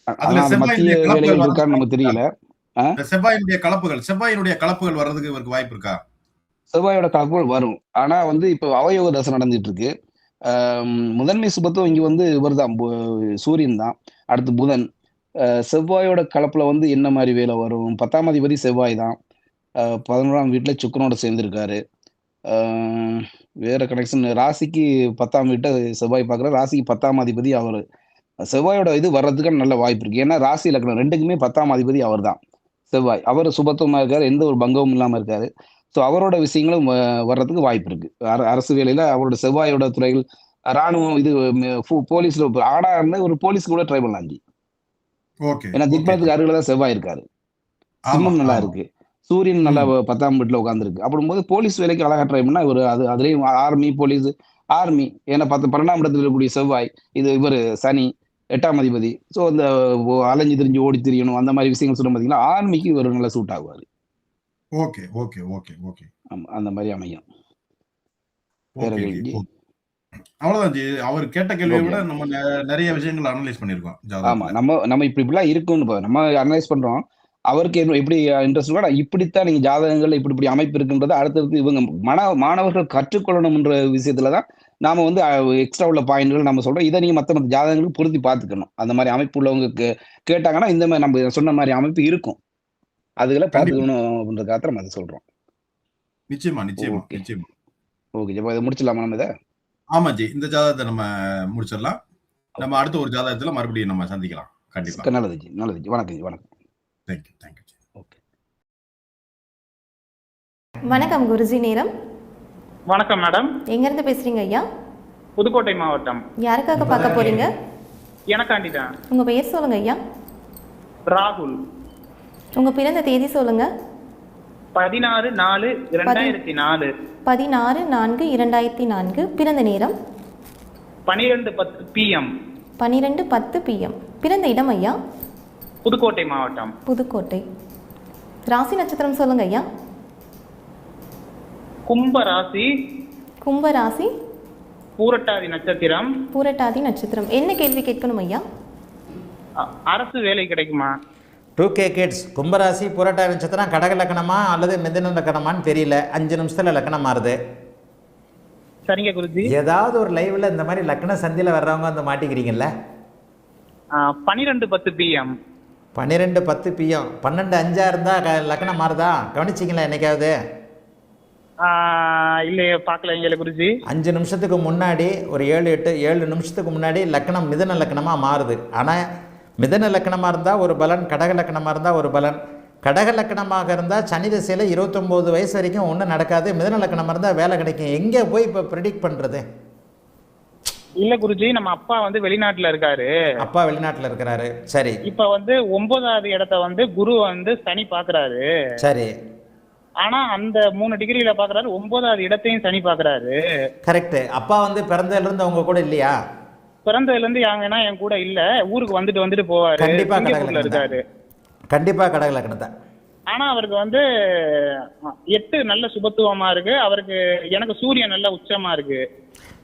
அதுல ஆனா அது மத்திய செவ்வாயினுடைய கலப்புகள் வேலைகள் இருக்கான்னு வர்றதுக்கு நமக்கு தெரியல. செவ்வாயினுடைய கலப்புகள் வர்றதுக்கு இவருக்கு வாய்ப்பு இருக்கா? செவ்வாயோட கலப்புகள் வரும். ஆனா வந்து இப்ப அவயோக தசை நடந்துட்டு இருக்கு. முதன்மை சுபத்துவம் இங்க வந்து இவர்தான் சூரியன் தான். அடுத்து புதன். செவ்வாயோட கலப்புல வந்து என்ன மாரி வேலை வரும்? 10ஆம் அதிபதி செவ்வாய் தான். 11ஆம் வீட்ல சுக்கிரனோட சேர்ந்திருக்காரு. ஆ வேற கனெக்ஷன் ராசிக்கு 10ஆம் வீட்ட செவ்வாய் பார்க்குறாரு. ராசிக்கு 10ஆம் அதிபதி அவரு. செவ்வாயோட இது வர்றதுக்கான நல்ல வாய்ப்பு இருக்கு. ஏன்னா ராசி லக்னம் 2க்குமே 10ஆம் அதிபதி அவர்தான். செவ்வாய். அவரு சுபத்துவமா இருக்காரு. எந்த ஒரு பங்கமும் இல்லாம இருக்காரு. ஸோ அவரோட விஷயங்களும் வர்றதுக்கு வாய்ப்பு இருக்கு. அரசு வேலையில அவரோட செவ்வாயோட துறைகள், ராணுவம் இது போலீஸ்ல ஆணா இருந்தா ஒரு போலீஸ்க்கு கூட ட்ரை பண்ணலாம் ஜி. ஓகே ஏன்னா ஓகே ஜி. திக்பலத்துக்கு அருகில தான் செவ்வாய் இருக்காரு. ஆமா சிம்மம் நல்லா ஆமா. இருக்கு. சூரியன் நல்லா 10ஆம் வீட்ல உட்கார்ந்திருக்கு. அப்படிங்கும்போது போலீஸ் வேலைக்கு அழகா ட்ரை பண்ணா இவரு அதுலயும் ஆர்மி, போலீஸ் ஆர்மி ஏன்னா 12ஆம் இடத்துல இருக்கக்கூடிய செவ்வாய், இது இவரு சனி 8ஆம் அதிபதி. ஸோ இந்த அலைஞ்சு திரிஞ்சு ஓடி திரியணும் அந்த மாரி விஷயங்கள் சொல்லும் பார்த்தீங்கன்னா, ஆர்மிக்கு இவரு நல்லா சூட் ஆகுவாரு. Okay okay okay okay. ஆமா. அந்த மாரி அமையும். வேற ஓகே ஜி. கேள்வி? அவ்வளவுதான் ஜி. அவர் கேட்ட கேள்வியை ஓகே. விட நம்ம நிறைய விஷயங்கள் அனலைஸ் பண்ணியிருக்கோம் ஆமா. ஜாதகத்துல. நம்ம இப்படிலாம் இருக்குன்னு நம்ம அனலைஸ் பண்றோம். அவருக்கு எப்படி இன்ட்ரெஸ்ட் இருக்கோ, இப்படித்தான் நீங்க ஜாதகங்கள்ல இப்படி அமைப்பு இருக்குன்றத அடுத்தடுத்து இவங்க மாணவர்கள் கற்றுக்கொள்ளணும்ன்ற விஷயத்துல தான் நாம வந்து எக்ஸ்ட்ரா உள்ள பாயிண்ட்கள் நம்ம சொல்றோம். இத நீங்க மத்த ஜாதகங்களுக்கு பொருத்தி பார்த்துக்கணும். அந்த மாரி அமைப்பு உள்ளவங்க கேட்டாங்கன்னா, இந்த மாரி நம்ம சொன்ன மாரி அமைப்பு இருக்கும். அதுகள கண்டிப்பா. பார்த்துக்கணும் அப்படின்றதுக்காக நம்ம அத சொல்றோம். நிச்சயமா நிச்சயமா ஓகே. நிச்சயமா. ஓகே. அப்ப இத முடிச்சிடலாமா நம்ம இத? ஆமா ஜி. இந்த ஜாதகத்தை நம்ம முடிச்சிடலாம். நம்ம அடுத்த ஒரு ஜாதகத்துல மறுபடியும் நம்ம சந்திக்கலாம். கண்டிப்பா. நல்லது ஜி. நல்லது ஜி. வணக்கம் ஜி. வணக்கம். Thank you thank you G. ஓகே. வணக்கம் குருஜி நேரம். வணக்கம் மேடம். எங்கேருந்து பேசுறீங்க ஐயா? புதுக்கோட்டை மாவட்டம். யாருக்காக பார்க்க போறீங்க? எனக்காண்டி தான். உங்க பெயர் சொல்லுங்க ஐயா. ராகுல். உங்க பிறந்த தேதி சொல்லுங்க. 16/4/2004. 16/4/2004. பிறந்த நேரம் 12:10 PM. 12:10 PM. பிறந்த இடம் ஐயா? புதுக்கோட்டை மாவட்டம். புதுக்கோட்டை. ராசி நட்சத்திரம் சொல்லுங்க ஐயா. கும்ப ராசி. கும்ப ராசி. பூரட்டாதி நட்சத்திரம். பூரட்டாதி நட்சத்திரம். என்ன கேள்வி கேட்கணும் ஐயா? அரசு வேலை கிடைக்குமா? 2K kids. கும்பராசி புரட்டாதி நட்சத்திரம் கடக லக்கணமா அல்லது மிதுன லக்கணமான்னு தெரியல. 5 நிமிஷத்தில் லக்கணம் மாறுது. சரிங்க குருஜி. ஏதாவது ஒரு லைவ்ல இந்த மாதிரி லக்கண சந்தியில் வர்றவங்க வந்து மாட்டிக்கிறீங்கல்ல. 12:10 PM. 12:10 PM. 12:05 இருந்தால் லக்கணம் மாறுதா? கவனிச்சிங்களா என்னைக்காவது? இல்லையே, பார்க்கல குருஜி. 5 நிமிஷத்துக்கு முன்னாடி ஒரு 7 நிமிஷத்துக்கு முன்னாடி லக்கணம் மிதுன லக்கணமாக மாறுது. ஆனால் மிதுன லக்கணமாக இருந்தால் ஒரு பலன், கடக லக்கணமாக இருந்தால் ஒரு பலன். கடக லக்கணமாக இருந்தால் சனி திசையில் 29 வயசு வரைக்கும் ஒன்றும் நடக்காது. மிதுன லக்கணமாக இருந்தால் வேலை கிடைக்கும். எங்கே போய் இப்போ ப்ரிடிக்ட் பண்ணுறது? இல்ல குருஜி, நம்ம அப்பா வந்து வெளிநாட்டுல இருக்காரு. அப்பா வெளிநாட்டில் இருக்கிறாரு. சரி. இப்ப வந்து 9வது இடத்த வந்து குரு வந்து சனி பாக்குறாரு. சரி. ஆனா அந்த 3 டிகிரியில பாக்குறாரு. 9வது இடத்தையும் சனி பாக்குறாரு. கரெக்ட். அப்பா வந்து பிறந்ததுலேருந்து அவங்க கூட இல்லையா? பிறந்ததுல இருந்து யாங்கன்னா என் கூட இல்ல, ஊருக்கு வந்துட்டு போவாரு. கண்டிப்பா சிங்கப்பூர்ல இருக்காரு. கண்டிப்பா கடக லக்கணத்தை. ஆனா அவருக்கு வந்து 8 நல்ல சுபத்துவமா இருக்கு. அவருக்கு எனக்கு சூரியன் நல்ல உச்சமா இருக்கு.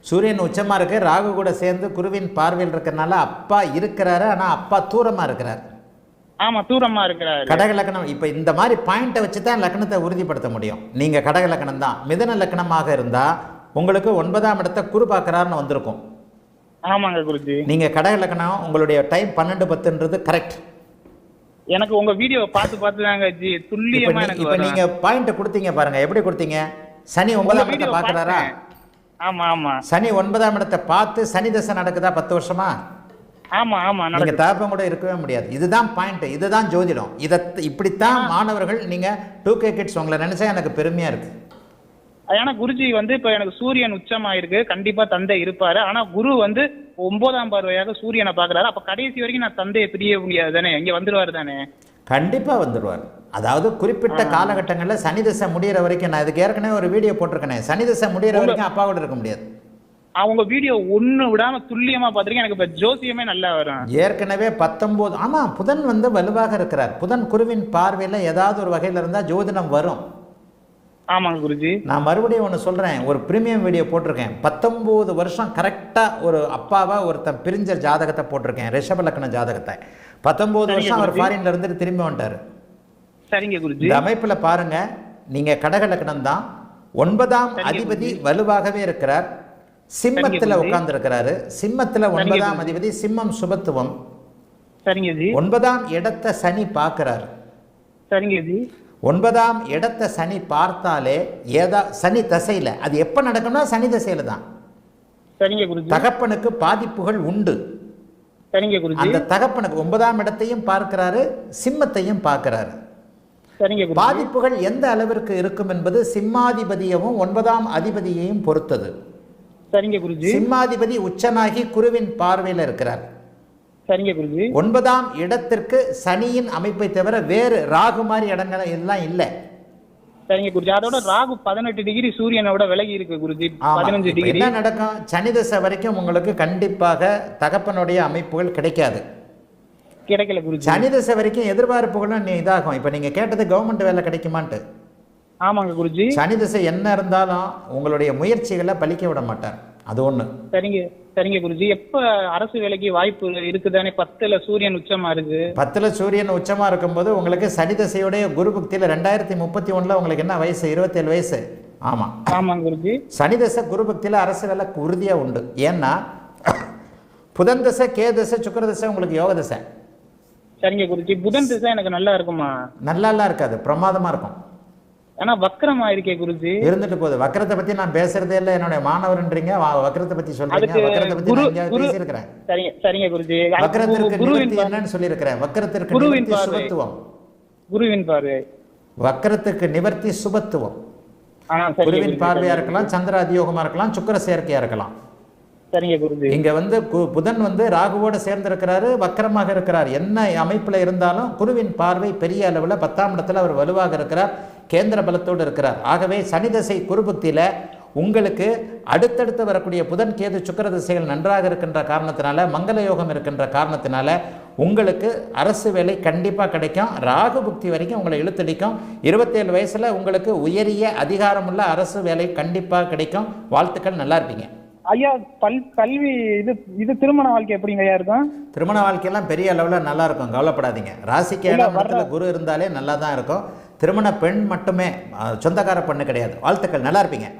சூரியன் உச்சமா இருக்கு. ராகு கூட சேர்ந்து குருவின் பார்வையில் இருக்கிறனால அப்பா இருக்கிறாரு. ஆனா அப்பா தூரமா இருக்கிறார். ஆமா, தூரமா இருக்கிறாரு. கடக லக்கணம். இப்ப இந்த மாதிரி பாயிண்ட்டை வச்சு தான் லக்கணத்தை உறுதிப்படுத்த முடியும். நீங்க கடக லக்கணம் தான். மிதுன லக்கணமாக இருந்தா உங்களுக்கு 9ஆம் இடத்தை குரு பார்க்கறாருன்னு வந்திருக்கும். ஆமாங்க குருஜி. நீங்க கடக லக்கணம், உங்களுடைய டைம் 12:10ன்றது கரெக்ட். எனக்கு உங்க வீடியோவை பார்த்து தாங்க ஜி துல்லியமா எனக்கு இப்ப நீங்க பாயிண்ட் கொடுத்தீங்க பாருங்க. எப்படி கொடுத்தீங்க? சனி 9ஆம் இடத்தை பார்க்கறாரா? ஆமா ஆமா. சனி 9ஆம் இடத்தை பார்த்து சனி தசை நடக்குதா 10 வருஷமா? ஆமா ஆமா. நீங்க தாப்பம் கூட இருக்கவே முடியாது. இதுதான் பாயிண்ட். இதுதான் ஜோதிடம். இப்படித்தான் மாணவர்கள். நீங்க 2K கிட்ஸ் உங்களை நினைச்சா எனக்கு பெருமையா இருக்கு. ஆனா குருஜி வந்து இப்ப எனக்கு சூரியன் உச்சமா இருக்கு. கண்டிப்பா தந்தை இருப்பாரு. ஆனா குரு வந்து 9ஆம் பார்வையாக சூரியனை பாக்குறாரு. அப்ப கடைசி வரைக்கும் நான் தந்தையை பிரிய முடியாது தானே? இங்க வந்துருவாரு தானே? கண்டிப்பா வந்துருவார். அதாவது குறிப்பிட்ட காலகட்டங்களில் சனி தசை முடிகிற வரைக்கும், நான் இதுக்கு ஏற்கனவே ஒரு வீடியோ போட்டிருக்கேன். சனி தசை முடிகிற வரைக்கும் அப்பாவோட இருக்க முடியாது. அவங்க வீடியோ ஒண்ணு விடாம துல்லியமா பாத்திருக்கேன். எனக்கு இப்ப ஜோசியமே நல்லா வரும். ஏற்கனவே 19. ஆமா, புதன் வந்து வலுவாக இருக்கிறார். புதன் குருவின் பார்வையில ஏதாவது ஒரு வகையில இருந்தா ஜோதிடம் வரும். ஆமாங்க குருஜி. நான் மறுபடியும் ஒன்று சொல்றேன். ஒரு பிரீமியம் வீடியோ போட்டிருக்கேன். 19 வருஷம் கரெக்டா ஒரு அப்பாவா ஒருத்தன் பிரிஞ்ச ஜாதகத்தை போட்டிருக்கேன். ரிஷப லக்ன ஜாதகத்தை. 19 வருஷம் அவர் ஃபாரின்ல இருந்துட்டு திரும்பி வந்துட்டாரு. சரிங்க குருஜி. இந்த அமைப்புல பாருங்க, நீங்க கடக லக்னம் தான். 9ஆம் அதிபதி வலுவாகவே இருக்கிறார். சிம்மத்துல உட்கார்ந்து இருக்கிறாரு. சிம்மத்துல 9ஆம் அதிபதி. சிம்மம் சுபத்துவம். சரிங்க ஜி. 9ஆம் இடத்தை சனி பார்க்கிறார். சரிங்க ஜி. 9ஆம் இடத்தை சனி பார்த்தாலே சனி தசையில, அது எப்ப நடக்கும்னா சனி தசையில தான். சரிங்க குருஜி. தகப்பனுக்கு பாதிப்புகள் உண்டு. சரிங்க குருஜி. அந்த தகப்பனுக்கு 9ஆம் இடத்தையும் பார்க்கிறாரு, சிம்மத்தையும் பார்க்கிறாரு. சரிங்க குருஜி. பாதிப்புகள் எந்த அளவிற்கு இருக்கும் என்பது சிம்மாதிபதியவும் 9ஆம் அதிபதியையும் பொறுத்தது. சரிங்க குருஜி. சிம்மாதிபதி உச்சனாகி குருவின் பார்வையில் இருக்கிறார். சரிங்க குருஜி. 9ஆம் இடத்திற்கு சனியின் அமைப்பை தவிர வேறு ராகு மாதிரி இடங்கள் எல்லாம் இல்லை. சரிங்க குருஜி. அதோட ராகு 18 டிகிரி சூரியனோட விலகி இருக்கு குருஜி. 15 டிகிரி. என்ன நடக்கும்? சனி தசை வரைக்கும் உங்களுக்கு கண்டிப்பாக தகப்பனுடைய அமைப்புகள் கிடைக்காது. கிடைக்கல குருஜி. சனி தசை வரைக்கும் எதிர்பார்ப்புகளும் இதாகும். இப்ப நீங்க கேட்டது கவர்மெண்ட் வேலை கிடைக்குமான்ட்டு. ஆமாங்க குருஜி. சனி திசை என்ன இருந்தாலும் உங்களுடைய முயற்சிகளை பலிக்க விட மாட்டார். அது ஒண்ணு. சரிங்க சரிங்க குருஜி. எப்ப அரசு வேலைக்கு வாய்ப்பு இருக்குதானே? 10ல சூரியன் உச்சமா இருக்கு. 10ல சூரியன் உச்சமா இருக்கும்போது உங்களுக்கு சனி திசையுடைய குரு புக்தியில 2031ல உங்களுக்கு என்ன வயசு? 27 வயசு. ஆமா ஆமாங்க குருஜி. சனி திசை குரு புக்தியில அரசு வேலை உறுதியா உண்டு. ஏன்னா புதன் திசை, கே திசை, சுக்கிர திசை உங்களுக்கு யோக திசை. சரிங்க குருஜி. புதன் திசை எனக்கு நல்லா இருக்குமா? நல்லாலாம் இருக்காது, பிரமாதமா இருக்கும். ஆனா வக்கரமா இருக்கே குருஜி. இருந்துட்டு போகுது. வக்கரத்தை பத்தி நான் பேசுறதே இல்லை. என்னுடைய மாணவர்ன்றீங்க, வக்கரத்தை பத்தி சொல்றீங்க. வக்கரத்தை பத்தி நான் பேசியிருக்கிறேன். சரிங்க சரிங்க குருஜி. வக்கரத்திற்கு நிவர்த்தி என்னன்னு சொல்லியிருக்கிறேன். வக்கரத்திற்கு நிவர்த்தி சுபத்துவம். குருவின் பார்வை. வக்கரத்துக்கு நிவர்த்தி சுபத்துவம். குருவின் பார்வையா இருக்கலாம், சந்திர அதியோகமா இருக்கலாம், சுக்கிர சேர்க்கையா இருக்கலாம். சரிங்க குருஜி. இங்க வந்து புதன் வந்து ராகுவோட சேர்ந்து இருக்கிறாரு, வக்கரமாக இருக்கிறார். என்ன அமைப்புல இருந்தாலும் குருவின் பார்வை பெரிய அளவுல 10ஆம் இடத்துல அவர் வலுவாக இருக்கிறார், கேந்திர பலத்தோடு இருக்கிறார். ஆகவே சனி தசை குரு புக்தியில உங்களுக்கு அடுத்தடுத்து வரக்கூடிய புதன் கேது சுக்கிர திசைகள் நன்றாக இருக்கின்ற காரணத்தினால, மங்கள யோகம் இருக்கின்ற காரணத்தினால உங்களுக்கு அரசு வேலை கண்டிப்பாக கிடைக்கும். ராகு புக்தி வரைக்கும் உங்களை இழுத்தடிக்கும். 27 வயசில் உங்களுக்கு உயரிய அதிகாரமுள்ள அரசு வேலை கண்டிப்பாக கிடைக்கும். வாழ்த்துக்கள், நல்லா இருப்பீங்க ஐயா. கல்வி இது திருமண வாழ்க்கை எப்படிங்க ஐயா இருக்கும்? திருமண வாழ்க்கையெல்லாம் பெரிய அளவில் நல்லா இருக்கும், கவலைப்படாதீங்க. ராசிக்கு 7ஆம் இடத்துல குரு இருந்தாலே நல்லா தான் இருக்கும். திருமண பெண் மட்டுமே, சொந்தக்கார பெண்ணு கிடையாது. வாழ்த்துக்கள், நல்லா இருப்பீங்க.